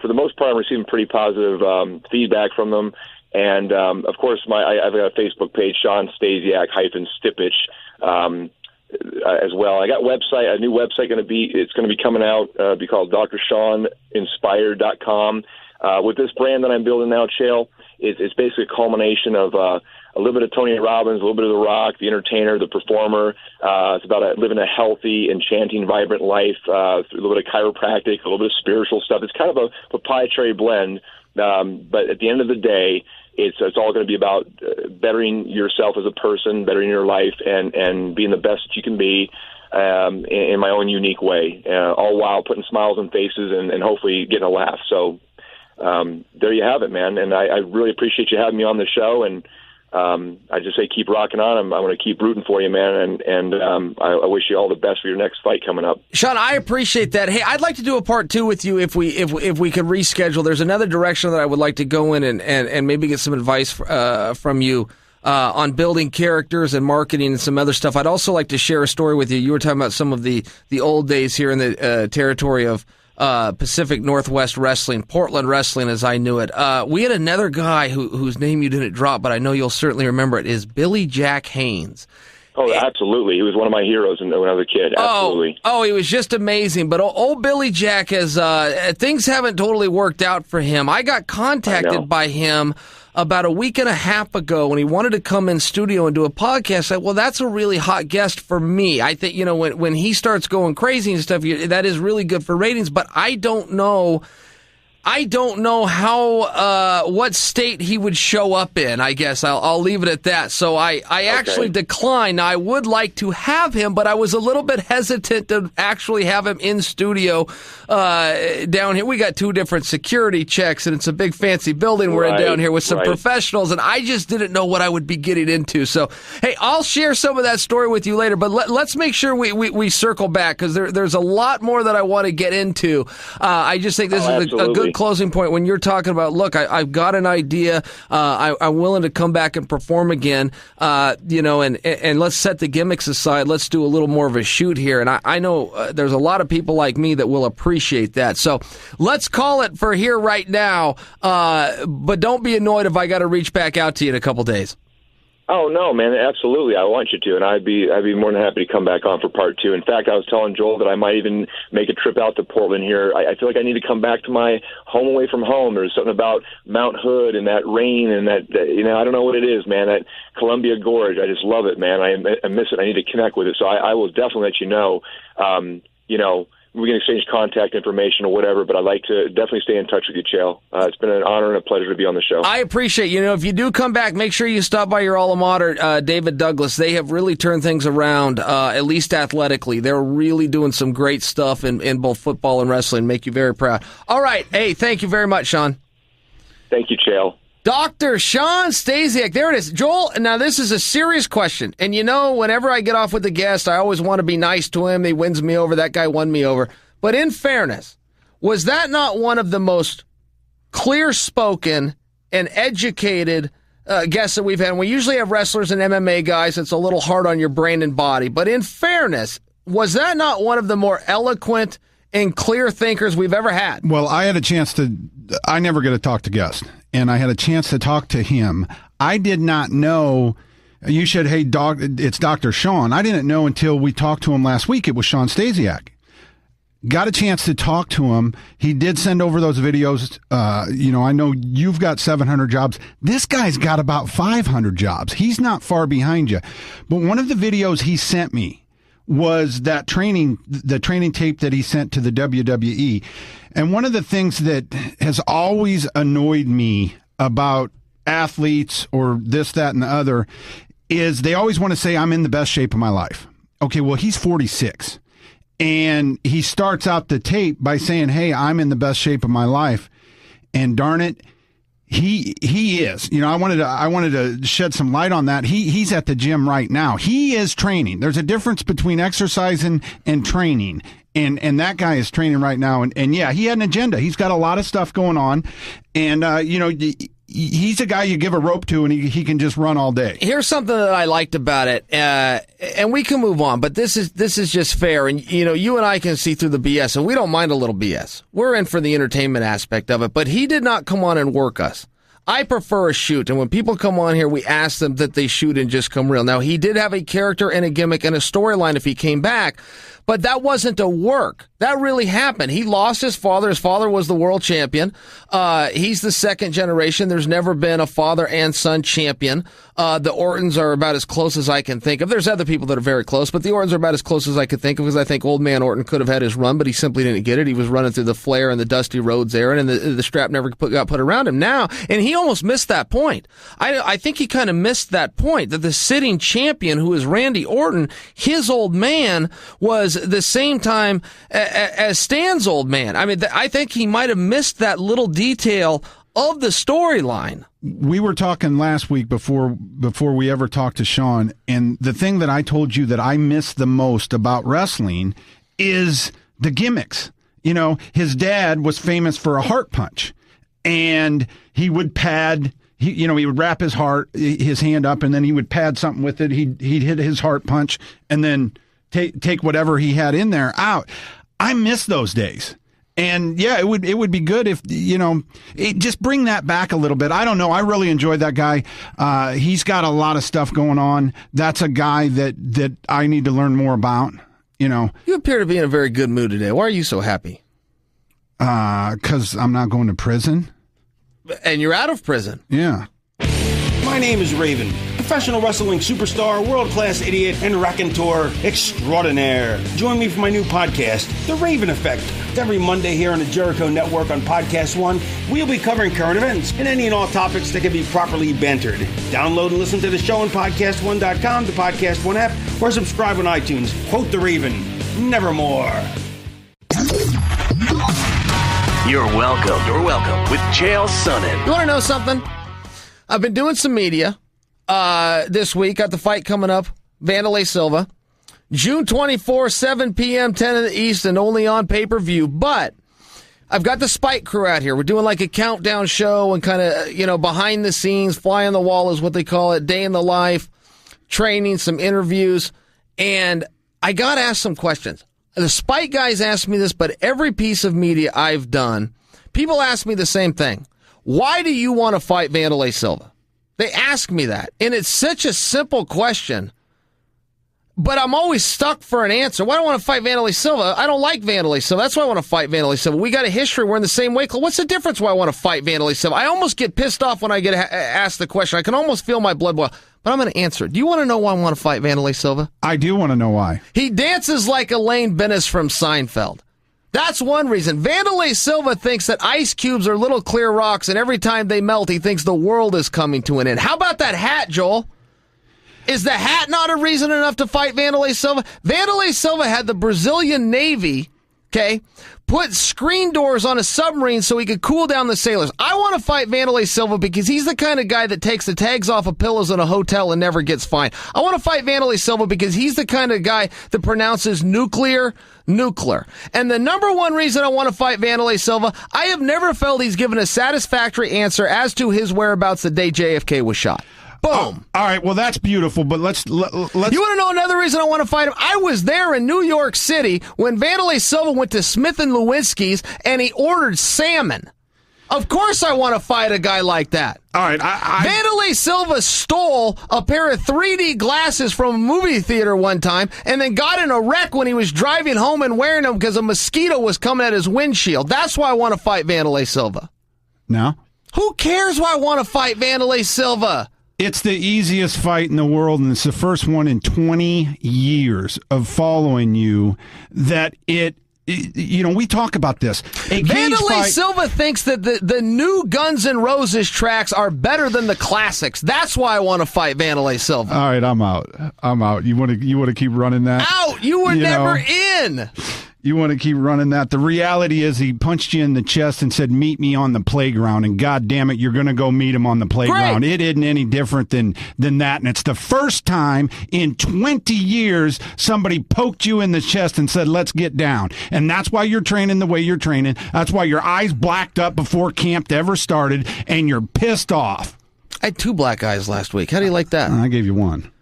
for the most part, I'm receiving pretty positive feedback from them. And of course, I've got a Facebook page, Shawn Stasiak -Stipich, as well. I got a new website it's going to be coming out. Be called DrShawnInspired.com. With this brand that I'm building now, Chael, it's basically a culmination of a little bit of Tony Robbins, a little bit of The Rock, the entertainer, the performer. It's about living a healthy, enchanting, vibrant life, a little bit of chiropractic, a little bit of spiritual stuff. It's kind of a proprietary blend But at the end of the day, it's all going to be about bettering yourself as a person, bettering your life, and being the best that you can be in my own unique way, all while putting smiles on faces and hopefully getting a laugh. So there you have it, man. And I really appreciate you having me on the show. And I just say keep rocking on. I'm going to keep rooting for you, man. And I wish you all the best for your next fight coming up. Shawn, I appreciate that. Hey, I'd like to do a part 2 with you if we could reschedule. There's another direction that I would like to go in and maybe get some advice from you on building characters and marketing and some other stuff. I'd also like to share a story with you. You were talking about some of the old days here in the territory of Pacific Northwest Wrestling, Portland Wrestling as I knew it. We had another guy whose name you didn't drop, but I know you'll certainly remember it, is Billy Jack Haynes. Oh, absolutely. He was one of my heroes when I was a kid. Absolutely. Oh, he was just amazing. But old Billy Jack things haven't totally worked out for him. I got contacted by him about a week and a half ago when he wanted to come in studio and do a podcast. I said, well, that's a really hot guest for me. I think, when he starts going crazy and stuff, that is really good for ratings, but I don't know how, what state he would show up in, I guess. I'll leave it at that. So I actually declined. Now, I would like to have him, but I was a little bit hesitant to actually have him in studio down here. We got 2 different security checks, and it's a big fancy building we're in down here with some professionals, and I just didn't know what I would be getting into. So, hey, I'll share some of that story with you later, but let's make sure we circle back, because there's a lot more that I want to get into. I just think this is a good closing point when you're talking about, look, I've got an idea. I'm willing to come back and perform again, and let's set the gimmicks aside. Let's do a little more of a shoot here. And I know there's a lot of people like me that will appreciate that. So let's call it for here right now. But don't be annoyed if I got to reach back out to you in a couple days. Oh, no, man, absolutely. I want you to, and I'd be more than happy to come back on for part 2. In fact, I was telling Joel that I might even make a trip out to Portland here. I feel like I need to come back to my home away from home. There's something about Mount Hood and that rain and that I don't know what it is, man, that Columbia Gorge. I just love it, man. I miss it. I need to connect with it. So I will definitely let you know, we can exchange contact information or whatever, but I'd like to definitely stay in touch with you, Chael. It's been an honor and a pleasure to be on the show. I appreciate if you do come back, make sure you stop by your alma mater, David Douglas. They have really turned things around, at least athletically. They're really doing some great stuff in both football and wrestling. Make you very proud. All right. Hey, thank you very much, Shawn. Thank you, Chael. Dr. Shawn Stasiak. There it is. Joel, now this is a serious question. And whenever I get off with a guest, I always want to be nice to him. He wins me over. That guy won me over. But in fairness, was that not one of the most clear-spoken and educated guests that we've had? And we usually have wrestlers and MMA guys. It's a little hard on your brain and body. But in fairness, was that not one of the more eloquent and clear thinkers we've ever had? Well, I had a chance I never get to talk to guests, and I had a chance to talk to him. I did not know, you said, hey, it's Dr. Shawn. I didn't know until we talked to him last week. It was Shawn Stasiak. Got a chance to talk to him. He did send over those videos. I know you've got 700 jobs. This guy's got about 500 jobs. He's not far behind you. But one of the videos he sent me was the training tape that he sent to the WWE. And one of the things that has always annoyed me about athletes or this, that, and the other is they always want to say, I'm in the best shape of my life. Okay, well, he's 46. And he starts out the tape by saying, hey, I'm in the best shape of my life. And darn it, he is. I wanted to shed some light on that. He's at the gym right now. He is training. There's a difference between exercising and training. And that guy is training right now. And yeah, he had an agenda. He's got a lot of stuff going on. And, he's a guy you give a rope to and he can just run all day. Here's something that I liked about it, and we can move on, but this is just fair. And, you and I can see through the BS, and we don't mind a little BS. We're in for the entertainment aspect of it, but he did not come on and work us. I prefer a shoot, and when people come on here, we ask them that they shoot and just come real. Now, he did have a character and a gimmick and a storyline if he came back, but that wasn't a work. That really happened. He lost his father. His father was the world champion. He's the second generation. There's never been a father and son champion. The Ortons are about as close as I can think of. There's other people that are very close, but the Ortons are about as close as I could think of, because I think old man Orton could have had his run, but he simply didn't get it. He was running through the Flair and the Dusty Rhodes era, and the strap never got put around him now, and he almost missed that point. I think he kind of missed that point, that the sitting champion, who is Randy Orton, his old man was the same time as Stan's old man. I mean, I think he might have missed that little detail of the storyline. We were talking last week before we ever talked to Shawn, and the thing that I told you that I miss the most about wrestling is the gimmicks. You know, his dad was famous for a heart punch, and he would pad. He would wrap his hand up, and then he would pad something with it. He'd hit his heart punch, and then take whatever he had in there out. I miss those days. And yeah, it would be good if, just bring that back a little bit. I don't know. I really enjoyed that guy. He's got a lot of stuff going on. That's a guy that I need to learn more about, You appear to be in a very good mood today. Why are you so happy? 'Cause I'm not going to prison. And you're out of prison. Yeah. My name is Raven, professional wrestling superstar, world-class idiot, and raconteur extraordinaire. Join me for my new podcast, The Raven Effect. Every Monday here on the Jericho Network on Podcast One, we'll be covering current events and any and all topics that can be properly bantered. Download and listen to the show on PodcastOne.com, the Podcast One app, or subscribe on iTunes. Quote The Raven, nevermore. You're welcome with Chael Sonnen. You want to know something? I've been doing some media this week. Got the fight coming up, Wanderlei Silva. June 24, 7 p.m., 10 in the East, and only on pay-per-view. But I've got the Spike crew out here. We're doing like a countdown show and kind of, behind the scenes, fly on the wall is what they call it, day in the life, training, some interviews. And I got asked some questions. The Spike guys asked me this, but every piece of media I've done, people ask me the same thing. Why do you want to fight Wanderlei Silva? They ask me that. And it's such a simple question, but I'm always stuck for an answer. Why do I want to fight Wanderlei Silva? I don't like Wanderlei Silva. That's why I want to fight Wanderlei Silva. We got a history. We're in the same weight class. What's the difference why I want to fight Wanderlei Silva? I almost get pissed off when I get asked the question. I can almost feel my blood boil. But I'm going to answer it. Do you want to know why I want to fight Wanderlei Silva? I do want to know why. He dances like Elaine Bennis from Seinfeld. That's one reason. Wanderlei Silva thinks that ice cubes are little clear rocks, and every time they melt, he thinks the world is coming to an end. How about that hat, Joel? Is the hat not a reason enough to fight Wanderlei Silva? Wanderlei Silva had the Brazilian Navy, put screen doors on a submarine so he could cool down the sailors. I want to fight Wanderlei Silva because he's the kind of guy that takes the tags off of pillows in a hotel and never gets fined. I want to fight Wanderlei Silva because he's the kind of guy that pronounces nuclear. And the number one reason I want to fight Wanderlei Silva, I have never felt he's given a satisfactory answer as to his whereabouts the day JFK was shot. Boom. All right, well, that's beautiful, but let's... You want to know another reason I want to fight him? I was there in New York City when Wanderlei Silva went to Smith & Lewinsky's and he ordered salmon. Of course I want to fight a guy like that. All right, Wanderlei Silva stole a pair of 3D glasses from a movie theater one time and then got in a wreck when he was driving home and wearing them because a mosquito was coming at his windshield. That's why I want to fight Wanderlei Silva. No? Who cares why I want to fight Wanderlei Silva? It's the easiest fight in the world, and it's the first one in 20 years of following you that we talk about this. Wanderlei Silva thinks that the new Guns N' Roses tracks are better than the classics. That's why I want to fight Wanderlei Silva. All right, I'm out. You want to keep running that? Out! You were never in! You want to keep running that. The reality is he punched you in the chest and said, meet me on the playground. And God damn it, you're going to go meet him on the playground. Great. It isn't any different than that. And it's the first time in 20 years somebody poked you in the chest and said, let's get down. And that's why you're training the way you're training. That's why your eyes blacked up before camp ever started. And you're pissed off. I had 2 black eyes last week. How do you like that? I gave you 1.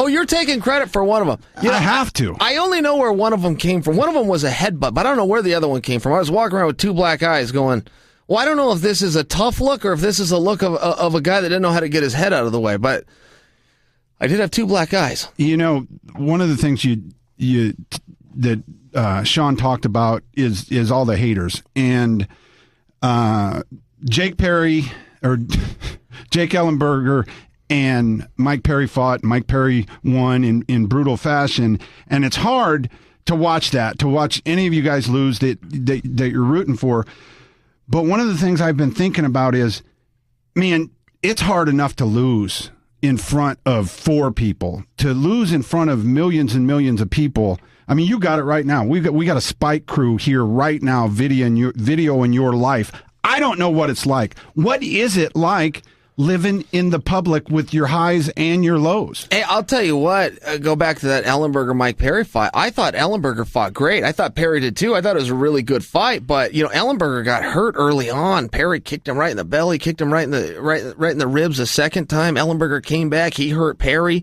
Oh, you're taking credit for one of them. I have to. I only know where one of them came from. One of them was a headbutt, but I don't know where the other one came from. I was walking around with 2 black eyes going, Well, I don't know if this is a tough look or if this is a look of a guy that didn't know how to get his head out of the way, but I did have two black eyes. You know, one of the things that Shawn talked about is all the haters. And Jake Ellenberger and Mike Perry fought. Mike Perry won in brutal fashion. And it's hard to watch any of you guys lose that you're rooting for. But one of the things I've been thinking about is, man, it's hard enough to lose in front of 4 people. To lose in front of millions and millions of people. I mean, you got it right now. We got a Spike crew here right now, video in your life. I don't know what it's like. What is it like living in the public with your highs and your lows? Hey, I'll tell you what, go back to that Ellenberger-Mike Perry fight. I thought Ellenberger fought great. I thought Perry did too. I thought it was a really good fight, but Ellenberger got hurt early on. Perry kicked him right in the belly, kicked him right in the ribs a second time. Ellenberger came back. He hurt Perry.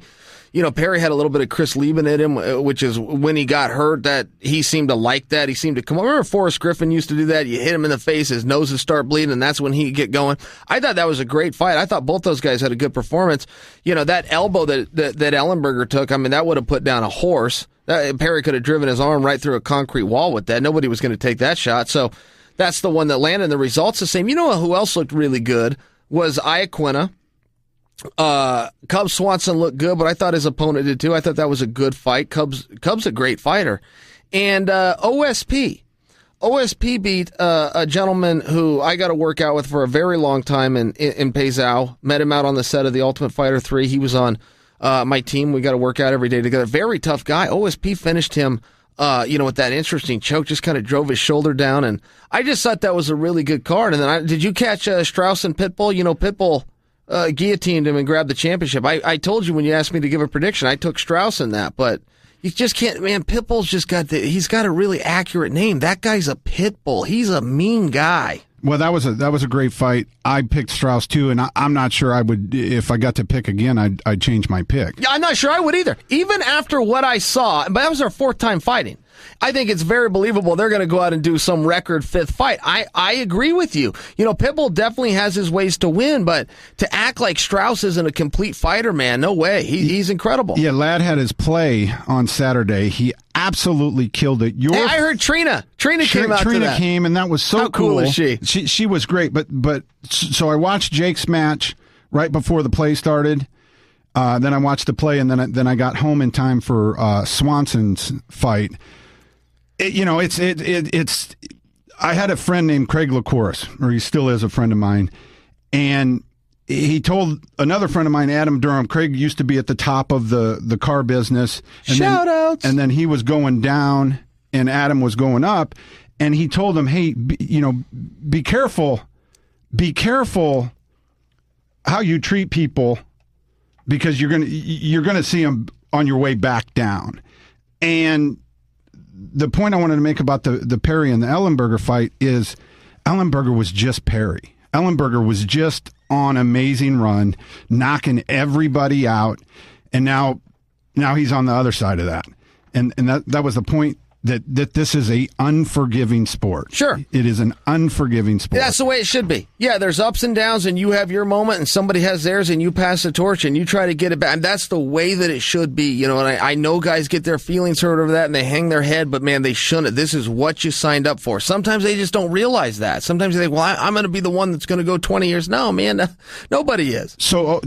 Perry had a little bit of Chris Lieben in him, which is when he got hurt that he seemed to like that. He seemed to come. Remember Forrest Griffin used to do that? You hit him in the face, his nose would start bleeding, and that's when he'd get going. I thought that was a great fight. I thought both those guys had a good performance. That elbow that Ellenberger took, I mean, that would have put down a horse. Perry could have driven his arm right through a concrete wall with that. Nobody was going to take that shot. So that's the one that landed. The results the same. You know who else looked really good was Iaquinta. Cub Swanson looked good, but I thought his opponent did too. I thought that was a good fight. Cub's a great fighter. And OSP beat a gentleman who I got to work out with for a very long time in Paisao. Met him out on the set of The Ultimate Fighter 3. He was on my team. We got to work out every day together. Very tough guy. OSP finished him with that interesting choke, just kind of drove his shoulder down, and I just thought that was a really good card. And then did you catch Strauss and Pitbull? Pitbull guillotined him and grabbed the championship. I told you when you asked me to give a prediction, I took Strauss in that, but you just can't, man, Pitbull's just he's got a really accurate name. That guy's a Pitbull. He's a mean guy. Well, that was a great fight. I picked Strauss too, and I'm not sure I would, if I got to pick again, I'd change my pick. Yeah, I'm not sure I would either. Even after what I saw, but that was our 4th time fighting. I think it's very believable they're going to go out and do some record 5th fight. I agree with you. Pitbull definitely has his ways to win, but to act like Strauss isn't a complete fighter, man, no way. He's incredible. Yeah, Lad had his play on Saturday. He absolutely killed it. Hey, I heard Trina. Trina came out to that. Trina came, and that was so How cool is she? She was great, but so I watched Jake's match right before the play started. Then I watched the play, and then I got home in time for Swanson's fight. It's I had a friend named Craig LaCouris, or he still is a friend of mine, and he told another friend of mine, Adam Durham. Craig used to be at the top of the car business. Shout outs. And then he was going down, and Adam was going up, and he told him, hey, be careful how you treat people, because you're gonna see them on your way back down. And the point I wanted to make about the Perry and the Ellenberger fight is Ellenberger was just Perry. Ellenberger was just on an amazing run, knocking everybody out, and now he's on the other side of that. And that was the point, that this is a unforgiving sport. Sure. It is an unforgiving sport. That's the way it should be. Yeah, there's ups and downs, and you have your moment, and somebody has theirs, and you pass the torch, and you try to get it back. And that's the way that it should be. And I know guys get their feelings hurt over that, and they hang their head, but, man, they shouldn't. This is what you signed up for. Sometimes they just don't realize that. Sometimes they think, well, I'm going to be the one that's going to go 20 years. No, man, nobody is. So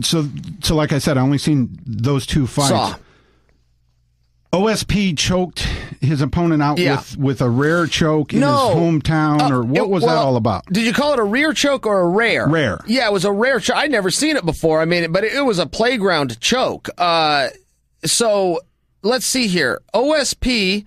like I said, I only seen those two fights. OSP choked his opponent out with a rare choke in his hometown, or what was that all about? Did you call it a rear choke or a rare? Rare. Yeah, it was a rare choke. I'd never seen it before. I mean, but it was a playground choke. So let's see here. OSP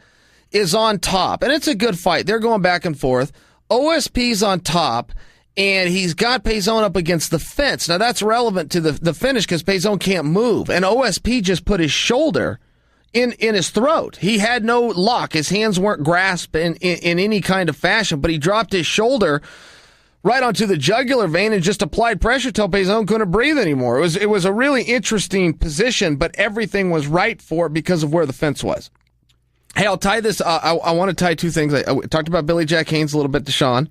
is on top, and it's a good fight. They're going back and forth. OSP's on top, and he's got Payzone up against the fence. Now, that's relevant to the finish because Payzone can't move, and OSP just put his shoulder in his throat. He had no lock. His hands weren't grasped in any kind of fashion, but he dropped his shoulder right onto the jugular vein and just applied pressure till Payzone couldn't breathe anymore. It was a really interesting position, but everything was right for it because of where the fence was. Hey, I'll tie this. I want to tie two things. I talked about Billy Jack Haynes a little bit to Shawn.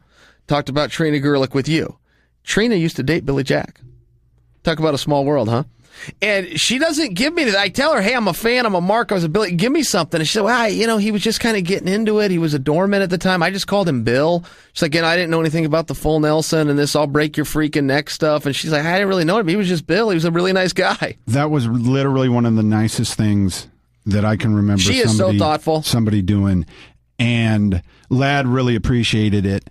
Talked about Trina Gerlich with you. Trina used to date Billy Jack. Talk about a small world, huh? And she doesn't give me that. I tell her, hey, I'm a fan. I'm a Mark. I was a Billy. Give me something. And she said, well, he was just kind of getting into it. He was a doorman at the time. I just called him Bill. She's like, I didn't know anything about the full Nelson and this I'll break your freaking neck stuff. And she's like, I didn't really know him. He was just Bill. He was a really nice guy. That was literally one of the nicest things that I can remember. She is so thoughtful. Somebody doing. And Lad really appreciated it.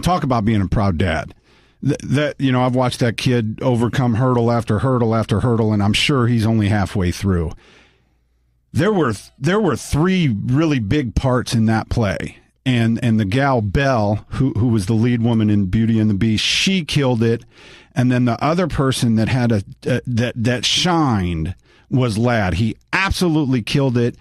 Talk about being a proud dad. I've watched that kid overcome hurdle after hurdle after hurdle, and I'm sure he's only halfway through. There were 3 really big parts in that play, and the gal Belle, who was the lead woman in Beauty and the Beast, she killed it, and then the other person that had that shined was Lad. He absolutely killed it.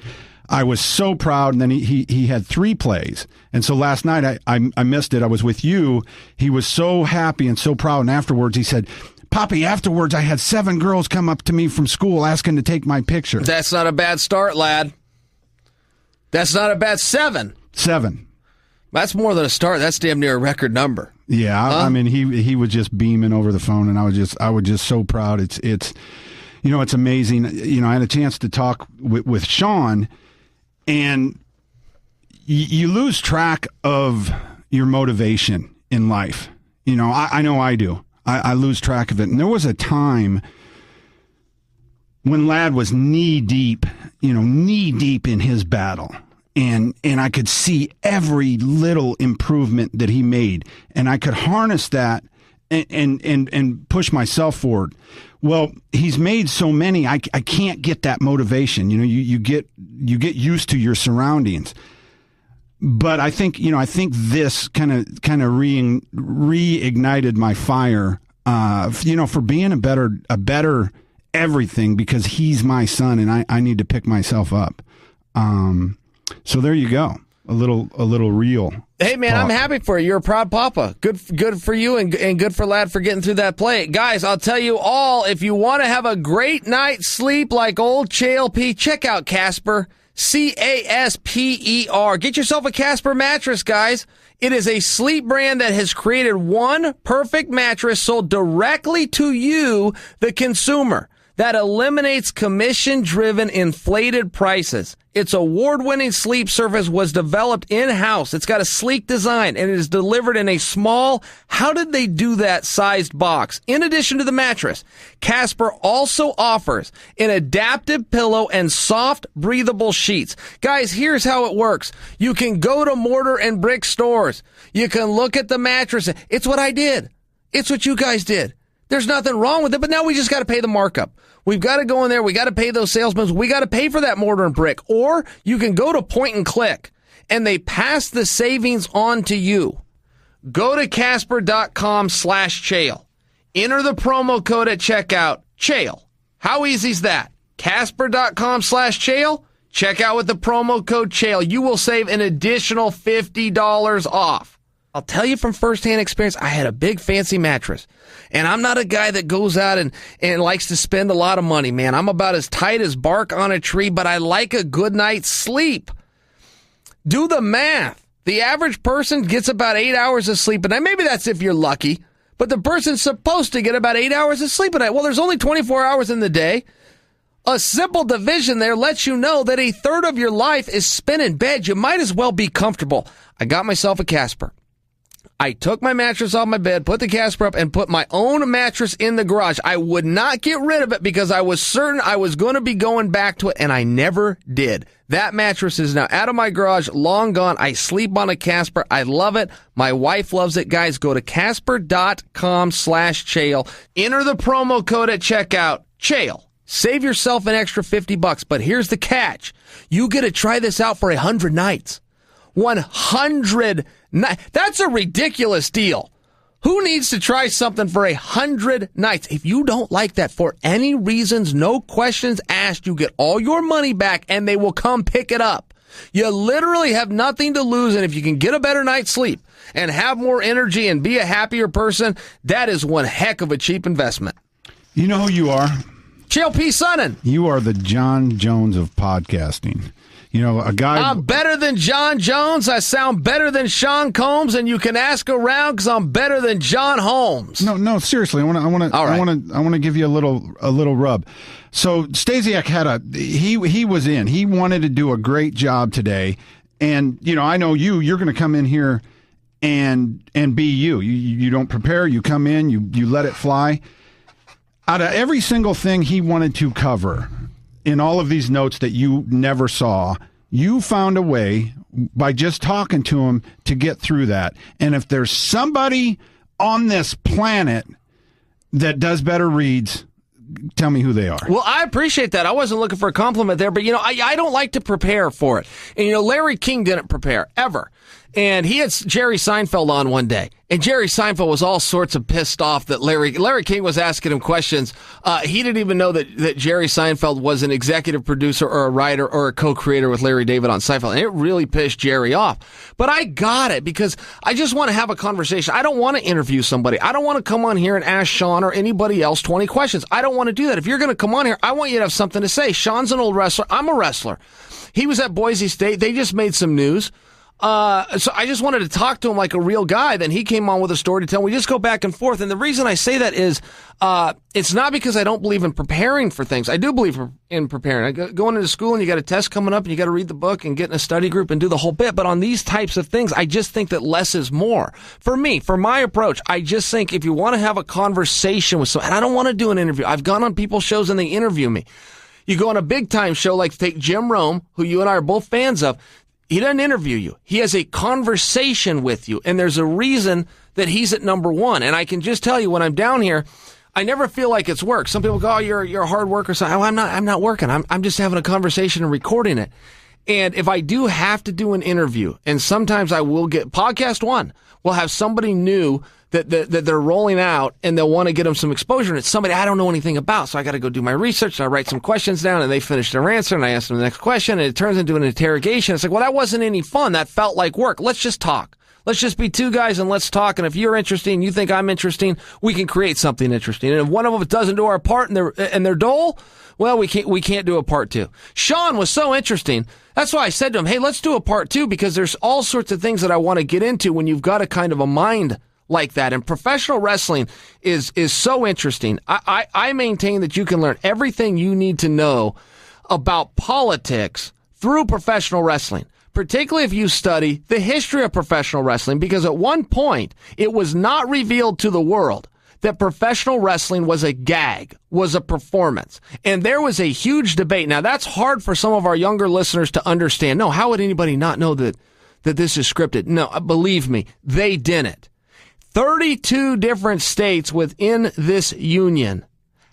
I was so proud, and then he had 3 plays. And so last night, I missed it. I was with you. He was so happy and so proud, and afterwards he said, Poppy, afterwards I had 7 girls come up to me from school asking to take my picture. That's not a bad start, lad. That's not a bad 7. 7. That's more than a start. That's damn near a record number. Yeah, huh? I mean, he was just beaming over the phone, and I was just so proud. It's amazing. I had a chance to talk with Shawn, and you lose track of your motivation in life. I know I do. I lose track of it. And there was a time when Lad was knee deep in his battle. And I could see every little improvement that he made. And I could harness that and push myself forward. Well, he's made so many, I can't get that motivation. You get used to your surroundings. But I think this kind of reignited my fire, for being a better everything, because he's my son and I need to pick myself up. So there you go. A little real. Hey man, I'm happy for you. You're a proud papa. Good for you and good for Lad for getting through that play. Guys, I'll tell you all, if you want to have a great night's sleep like old Chael P, check out Casper. Casper. Get yourself a Casper mattress, guys. It is a sleep brand that has created one perfect mattress sold directly to you, the consumer, that eliminates commission-driven inflated prices. Its award-winning sleep surface was developed in-house. It's got a sleek design, and it is delivered in a small, how did they do that, sized box. In addition to the mattress, Casper also offers an adaptive pillow and soft, breathable sheets. Guys, here's how it works. You can go to mortar and brick stores. You can look at the mattress. It's what I did. It's what you guys did. There's nothing wrong with it, but now we just got to pay the markup. We've got to go in there. We got to pay those salesmen. We got to pay for that mortar and brick. Or you can go to Point and Click, and they pass the savings on to you. Go to Casper.com/Chael. Enter the promo code at checkout, Chael. How easy is that? Casper.com/Chael. Check out with the promo code Chael. You will save an additional $50 off. I'll tell you from firsthand experience, I had a big fancy mattress. And I'm not a guy that goes out and likes to spend a lot of money, man. I'm about as tight as bark on a tree, but I like a good night's sleep. Do the math. The average person gets about 8 hours of sleep a night. Maybe that's if you're lucky, but the person's supposed to get about 8 hours of sleep a night. Well, there's only 24 hours in the day. A simple division there lets you know that a third of your life is spent in bed. You might as well be comfortable. I got myself a Casper. I took my mattress off my bed, put the Casper up, and put my own mattress in the garage. I would not get rid of it because I was certain I was going to be going back to it, and I never did. That mattress is now out of my garage, long gone. I sleep on a Casper. I love it. My wife loves it. Guys, go to Casper.com/Chael. Enter the promo code at checkout, Chael. Save yourself an extra $50, but here's the catch. You get to try this out for 100 nights. 100 nights. That's a ridiculous deal. Who needs to try something for 100 nights? If you don't like that for any reasons, no questions asked, you get all your money back and they will come pick it up. You literally have nothing to lose, and if you can get a better night's sleep and have more energy and be a happier person, that is one heck of a cheap investment. You know who you are? Chael P. Sonnen. You are the John Jones of podcasting. A guy. I'm better than John Jones. I sound better than Sean Combs, and you can ask around because I'm better than John Holmes. No, seriously. I want to give you a little rub. So Stasiak he was in. He wanted to do a great job today, and I know you're going to come in here and be you. You don't prepare. You come in. You let it fly. Out of every single thing he wanted to cover in all of these notes that you never saw, you found a way by just talking to him to get through that. And if there's somebody on this planet that does better reads, tell me who they are. Well, I appreciate that. I wasn't looking for a compliment there, but I don't like to prepare for it. And Larry King didn't prepare ever. And he had Jerry Seinfeld on one day, and Jerry Seinfeld was all sorts of pissed off that Larry King was asking him questions. He didn't even know that Jerry Seinfeld was an executive producer or a writer or a co-creator with Larry David on Seinfeld, and it really pissed Jerry off. But I got it because I just want to have a conversation. I don't want to interview somebody. I don't want to come on here and ask Shawn or anybody else 20 questions. I don't want to do that. If you're going to come on here, I want you to have something to say. Shawn's an old wrestler. I'm a wrestler. He was at Boise State. They just made some news. So I just wanted to talk to him like a real guy. Then he came on with a story to tell. We just go back and forth. And the reason I say that is, it's not because I don't believe in preparing for things. I do believe in preparing. Going into school and you got a test coming up and you got to read the book and get in a study group and do the whole bit. But on these types of things, I just think that less is more. For me, for my approach, I just think if you want to have a conversation with someone, and I don't want to do an interview. I've gone on people's shows and they interview me. You go on a big time show like take Jim Rome, who you and I are both fans of. He doesn't interview you. He has a conversation with you, and there's a reason that he's at number one. And I can just tell you, when I'm down here, I never feel like it's work. Some people go, "Oh, you're a hard worker." So I'm not working. I'm just having a conversation and recording it. And if I do have to do an interview, and sometimes I will get podcast one, we'll have somebody new that they're rolling out, and they'll want to get them some exposure. And it's somebody I don't know anything about, so I got to go do my research, and I write some questions down, and they finish their answer, and I ask them the next question, and it turns into an interrogation. It's like, well, that wasn't any fun. That felt like work. Let's just talk. Let's just be two guys, and let's talk. And if you're interesting, and you think I'm interesting, we can create something interesting. And if one of them doesn't do our part and they're dull, well, we can't do a part two. Shawn was so interesting. That's why I said to him, hey, let's do a part two, because there's all sorts of things that I want to get into when you've got a kind of a mind like that. And professional wrestling is so interesting. I maintain that you can learn everything you need to know about politics through professional wrestling, particularly if you study the history of professional wrestling, because at one point it was not revealed to the world that professional wrestling was a gag, was a performance. And there was a huge debate. Now, that's hard for some of our younger listeners to understand. No, how would anybody not know that this is scripted? No, believe me, they didn't. 32 different states within this union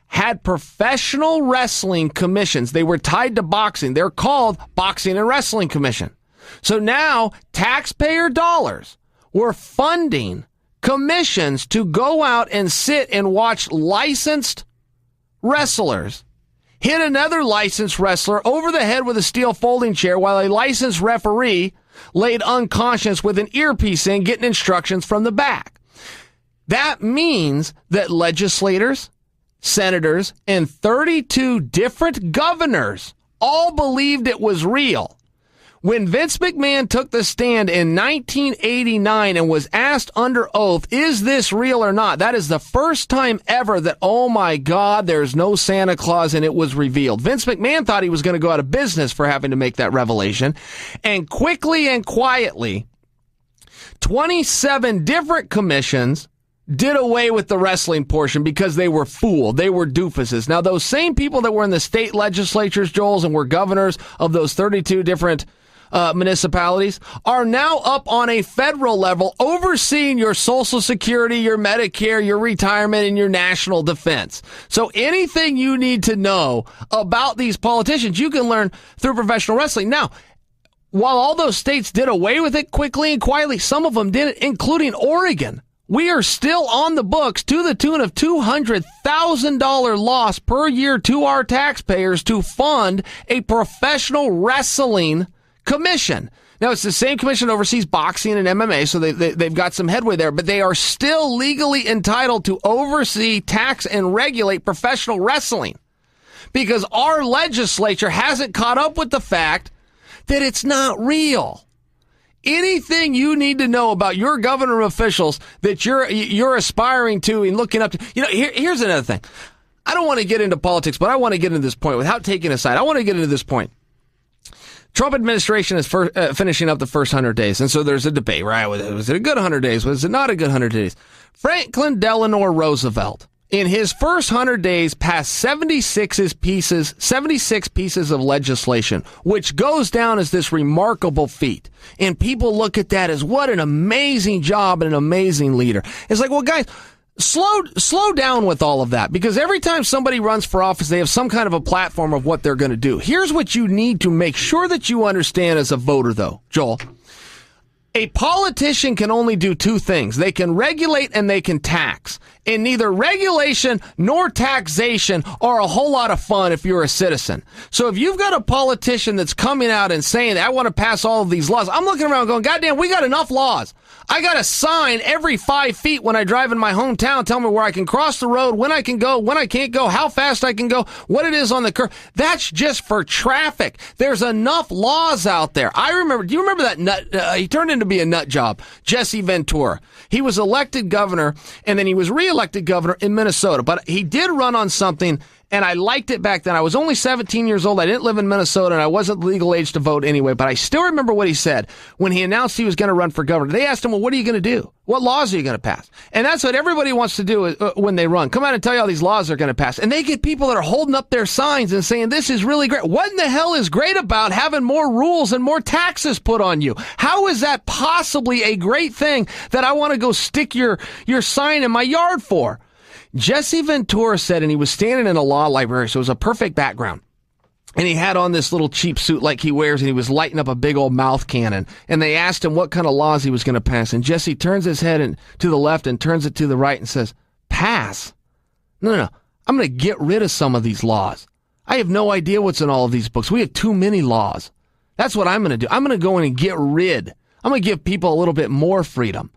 had professional wrestling commissions. They were tied to boxing. They're called Boxing and Wrestling Commission. So now taxpayer dollars were funding commissions to go out and sit and watch licensed wrestlers hit another licensed wrestler over the head with a steel folding chair while a licensed referee laid unconscious with an earpiece in, getting instructions from the back. That means that legislators, senators, and 32 different governors all believed it was real. When Vince McMahon took the stand in 1989 and was asked under oath, is this real or not? That is the first time ever that, oh my God, there's no Santa Claus, and it was revealed. Vince McMahon thought he was going to go out of business for having to make that revelation. And quickly and quietly, 27 different commissions did away with the wrestling portion because they were fooled. They were doofuses. Now, those same people that were in the state legislatures, Joels, and were governors of those 32 different municipalities are now up on a federal level overseeing your Social Security, your Medicare, your retirement, and your national defense. So anything you need to know about these politicians, you can learn through professional wrestling. Now, while all those states did away with it quickly and quietly, some of them didn't, including Oregon. We are still on the books to the tune of $200,000 loss per year to our taxpayers to fund a professional wrestling commission. Now, it's the same commission that oversees boxing and MMA, so they've got some headway there, but they are still legally entitled to oversee, tax, and regulate professional wrestling because our legislature hasn't caught up with the fact that it's not real. Anything you need to know about your government officials that you're aspiring to and looking up to, here's another thing. I don't want to get into politics, but I want to get into this point without taking a side. I want to get into this point. Trump administration is finishing up the first 100 days, and so there's a debate, right? Was it a good 100 days? Was it not a good 100 days? Franklin Delano Roosevelt, in his first 100 days, passed 76 pieces of legislation, which goes down as this remarkable feat. And people look at that as what an amazing job and an amazing leader. It's like, well, guys, slow down with all of that, because every time somebody runs for office, they have some kind of a platform of what they're going to do. Here's what you need to make sure that you understand as a voter, though, Joel. A politician can only do two things. They can regulate and they can tax. And neither regulation nor taxation are a whole lot of fun if you're a citizen. So if you've got a politician that's coming out and saying, I want to pass all of these laws, I'm looking around going, goddamn, we got enough laws. I got a sign every 5 feet when I drive in my hometown, tell me where I can cross the road, when I can go, when I can't go, how fast I can go, what it is on the curve. That's just for traffic. There's enough laws out there. Do you remember that nut? He turned into be a nut job, Jesse Ventura. He was elected governor, and then he was reelected governor in Minnesota. But he did run on something, and I liked it back then. I was only 17 years old. I didn't live in Minnesota, and I wasn't legal age to vote anyway. But I still remember what he said when he announced he was going to run for governor. They asked him, well, what are you going to do? What laws are you going to pass? And that's what everybody wants to do when they run. Come out and tell you all these laws are going to pass. And they get people that are holding up their signs and saying, this is really great. What in the hell is great about having more rules and more taxes put on you? How is that possibly a great thing that I want to go stick your sign in my yard for? Jesse Ventura said, and he was standing in a law library, so it was a perfect background. And he had on this little cheap suit like he wears, and he was lighting up a big old mouth cannon. And they asked him what kind of laws he was going to pass. And Jesse turns his head to the left and turns it to the right and says, pass? No. I'm going to get rid of some of these laws. I have no idea what's in all of these books. We have too many laws. That's what I'm going to do. I'm going to go in and get rid. I'm going to give people a little bit more freedom.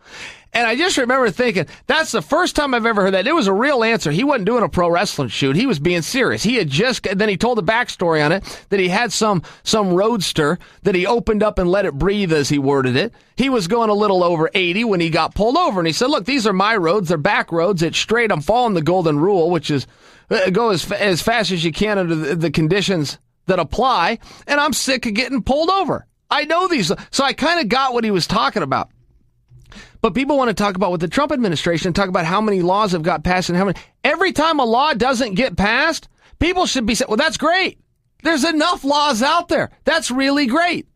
And I just remember thinking, that's the first time I've ever heard that. It was a real answer. He wasn't doing a pro wrestling shoot. He was being serious. Then he told the backstory on it, that he had some roadster that he opened up and let it breathe, as he worded it. He was going a little over 80 when he got pulled over. And he said, look, these are my roads. They're back roads. It's straight. I'm following the golden rule, which is go as fast as you can under the conditions that apply. And I'm sick of getting pulled over. I know these. So I kind of got what he was talking about. But people want to talk about with the Trump administration, talk about how many laws have got passed and how many. Every time a law doesn't get passed, people should be saying, well, that's great. There's enough laws out there. That's really great.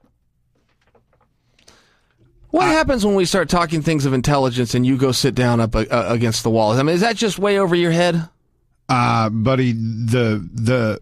What happens when we start talking things of intelligence and you go sit down up against the wall? I mean, is that just way over your head? Buddy, the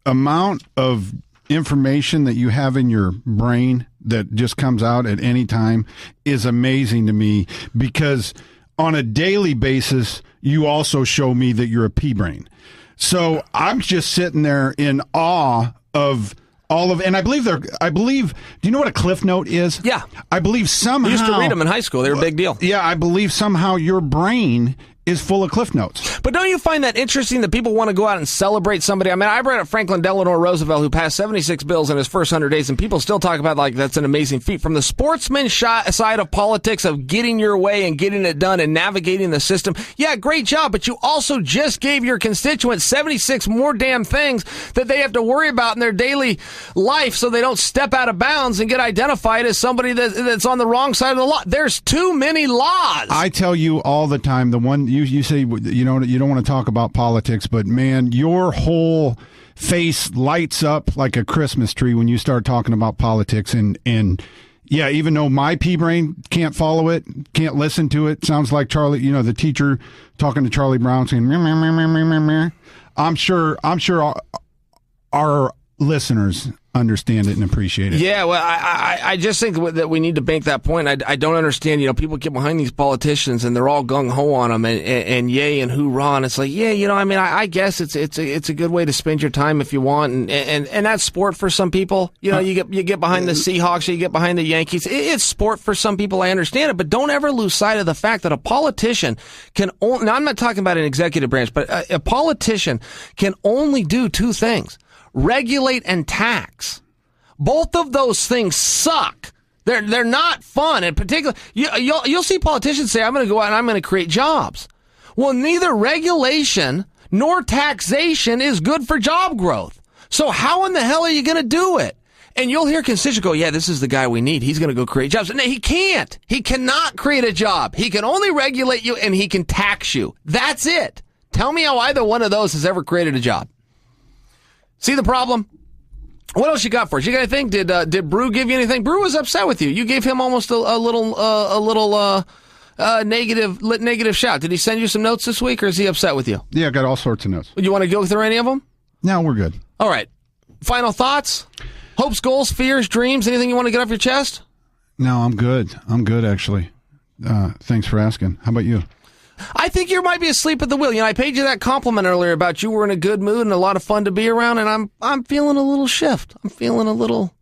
amount of information that you have in your brain that just comes out at any time is amazing to me, because on a daily basis, you also show me that you're a pea brain. So I'm just sitting there in awe of all of, and I believe, do you know what a cliff note is? Yeah. I believe somehow. I used to read them in high school. They were a big deal. Yeah, I believe somehow your brain is full of cliff notes. But don't you find that interesting that people want to go out and celebrate somebody? I mean, I brought up Franklin Delano Roosevelt, who passed 76 bills in his first 100 days, and people still talk about like that's an amazing feat. From the sportsman side of politics, of getting your way and getting it done and navigating the system, yeah, great job, but you also just gave your constituents 76 more damn things that they have to worry about in their daily life so they don't step out of bounds and get identified as somebody that's on the wrong side of the law. There's too many laws. I tell you all the time, the one you say, you know, you don't want to talk about politics, but man, your whole face lights up like a Christmas tree when you start talking about politics. And yeah, even though my pea brain can't follow it, can't listen to it, sounds like Charlie, you know, the teacher talking to Charlie Brown saying, meh, meh, meh, meh, meh, meh. I'm sure our listeners understand it and appreciate it. Yeah, well, I just think that we need to bank that point. I don't understand, you know, people get behind these politicians and they're all gung-ho on them and yay and hoorah, and it's like, yeah, you know, I mean, I guess it's a good way to spend your time if you want, and that's sport for some people. You know, you get behind the Seahawks, you get behind the Yankees. It's sport for some people, I understand it, but don't ever lose sight of the fact that a politician can only, now I'm not talking about an executive branch, but a politician can only do two things: regulate and tax. Both of those things suck. They're not fun. In particular, you'll see politicians say, I'm going to go out and I'm going to create jobs. Well, neither regulation nor taxation is good for job growth. So how in the hell are you going to do it? And you'll hear constituents go, yeah, this is the guy we need. He's going to go create jobs. No, he can't. He cannot create a job. He can only regulate you and he can tax you. That's it. Tell me how either one of those has ever created a job. See the problem? What else you got for us? You got anything? Did Brew give you anything? Brew was upset with you. You gave him almost a little negative shout. Did he send you some notes this week, or is he upset with you? Yeah, I got all sorts of notes. You want to go through any of them? No, we're good. All right. Final thoughts? Hopes, goals, fears, dreams? Anything you want to get off your chest? No, I'm good. I'm good, actually. Thanks for asking. How about you? I think you might be asleep at the wheel. You know, I paid you that compliment earlier about you were in a good mood and a lot of fun to be around, and I'm feeling a little shift. I'm feeling a little.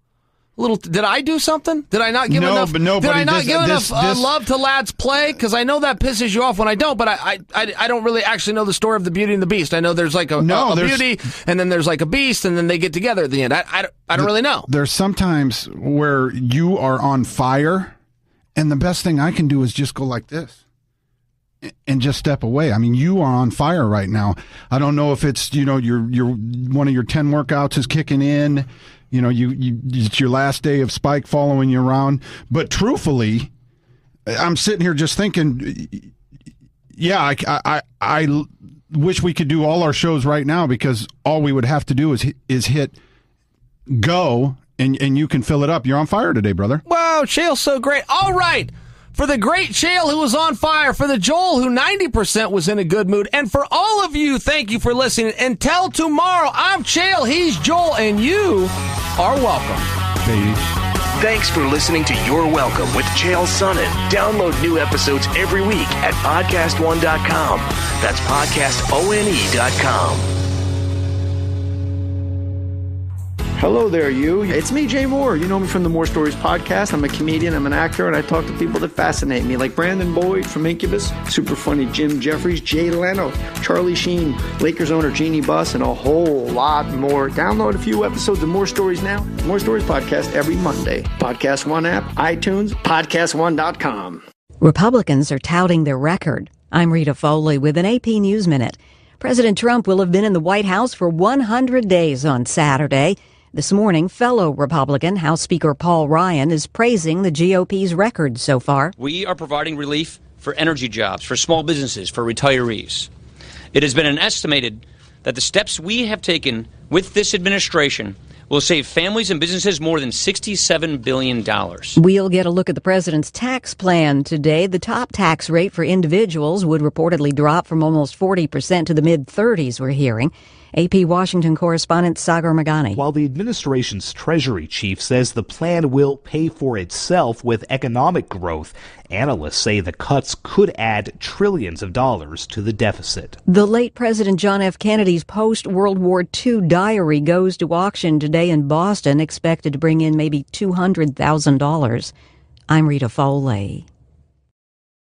Did I do something? Did I not give enough? Did I not give enough love to Lads Play? Because I know that pisses you off when I don't. But I don't really actually know the story of the Beauty and the Beast. I know there's like a beauty, and then there's like a beast, and then they get together at the end. I don't really know. There's sometimes where you are on fire, and the best thing I can do is just go like this and just step away. I mean, you are on fire right now. I don't know if it's, your one of your 10 workouts is kicking in. You know, it's your last day of Spike following you around. But truthfully, I'm sitting here just thinking, yeah, I wish we could do all our shows right now, because all we would have to do is hit go, and you can fill it up. You're on fire today, brother. Wow, Chael's so great. All right. For the great Chael, who was on fire, for the Joel, who 90% was in a good mood, and for all of you, thank you for listening. Until tomorrow, I'm Chael, he's Joel, and you are welcome. Baby. Thanks for listening to You're Welcome with Chael Sonnen. Download new episodes every week at podcastone.com. That's podcastone.com. Hello there, you. It's me, Jay Moore. You know me from the More Stories podcast. I'm a comedian, I'm an actor, and I talk to people that fascinate me, like Brandon Boyd from Incubus, super funny Jim Jeffries, Jay Leno, Charlie Sheen, Lakers owner Jeannie Buss, and a whole lot more. Download a few episodes of More Stories now. More Stories podcast every Monday. Podcast One app, iTunes, podcastone.com. Republicans are touting their record. I'm Rita Foley with an AP News Minute. President Trump will have been in the White House for 100 days on Saturday. This morning, fellow Republican House Speaker Paul Ryan is praising the GOP's record so far. We are providing relief for energy jobs, for small businesses, for retirees. It has been estimated that the steps we have taken with this administration will save families and businesses more than $67 billion. We'll get a look at the president's tax plan today. The top tax rate for individuals would reportedly drop from almost 40% to the mid-30s, we're hearing. AP Washington correspondent Sagar Magani. While the administration's Treasury chief says the plan will pay for itself with economic growth, analysts say the cuts could add trillions of dollars to the deficit. The late President John F. Kennedy's post-World War II diary goes to auction today in Boston, expected to bring in maybe $200,000. I'm Rita Foley.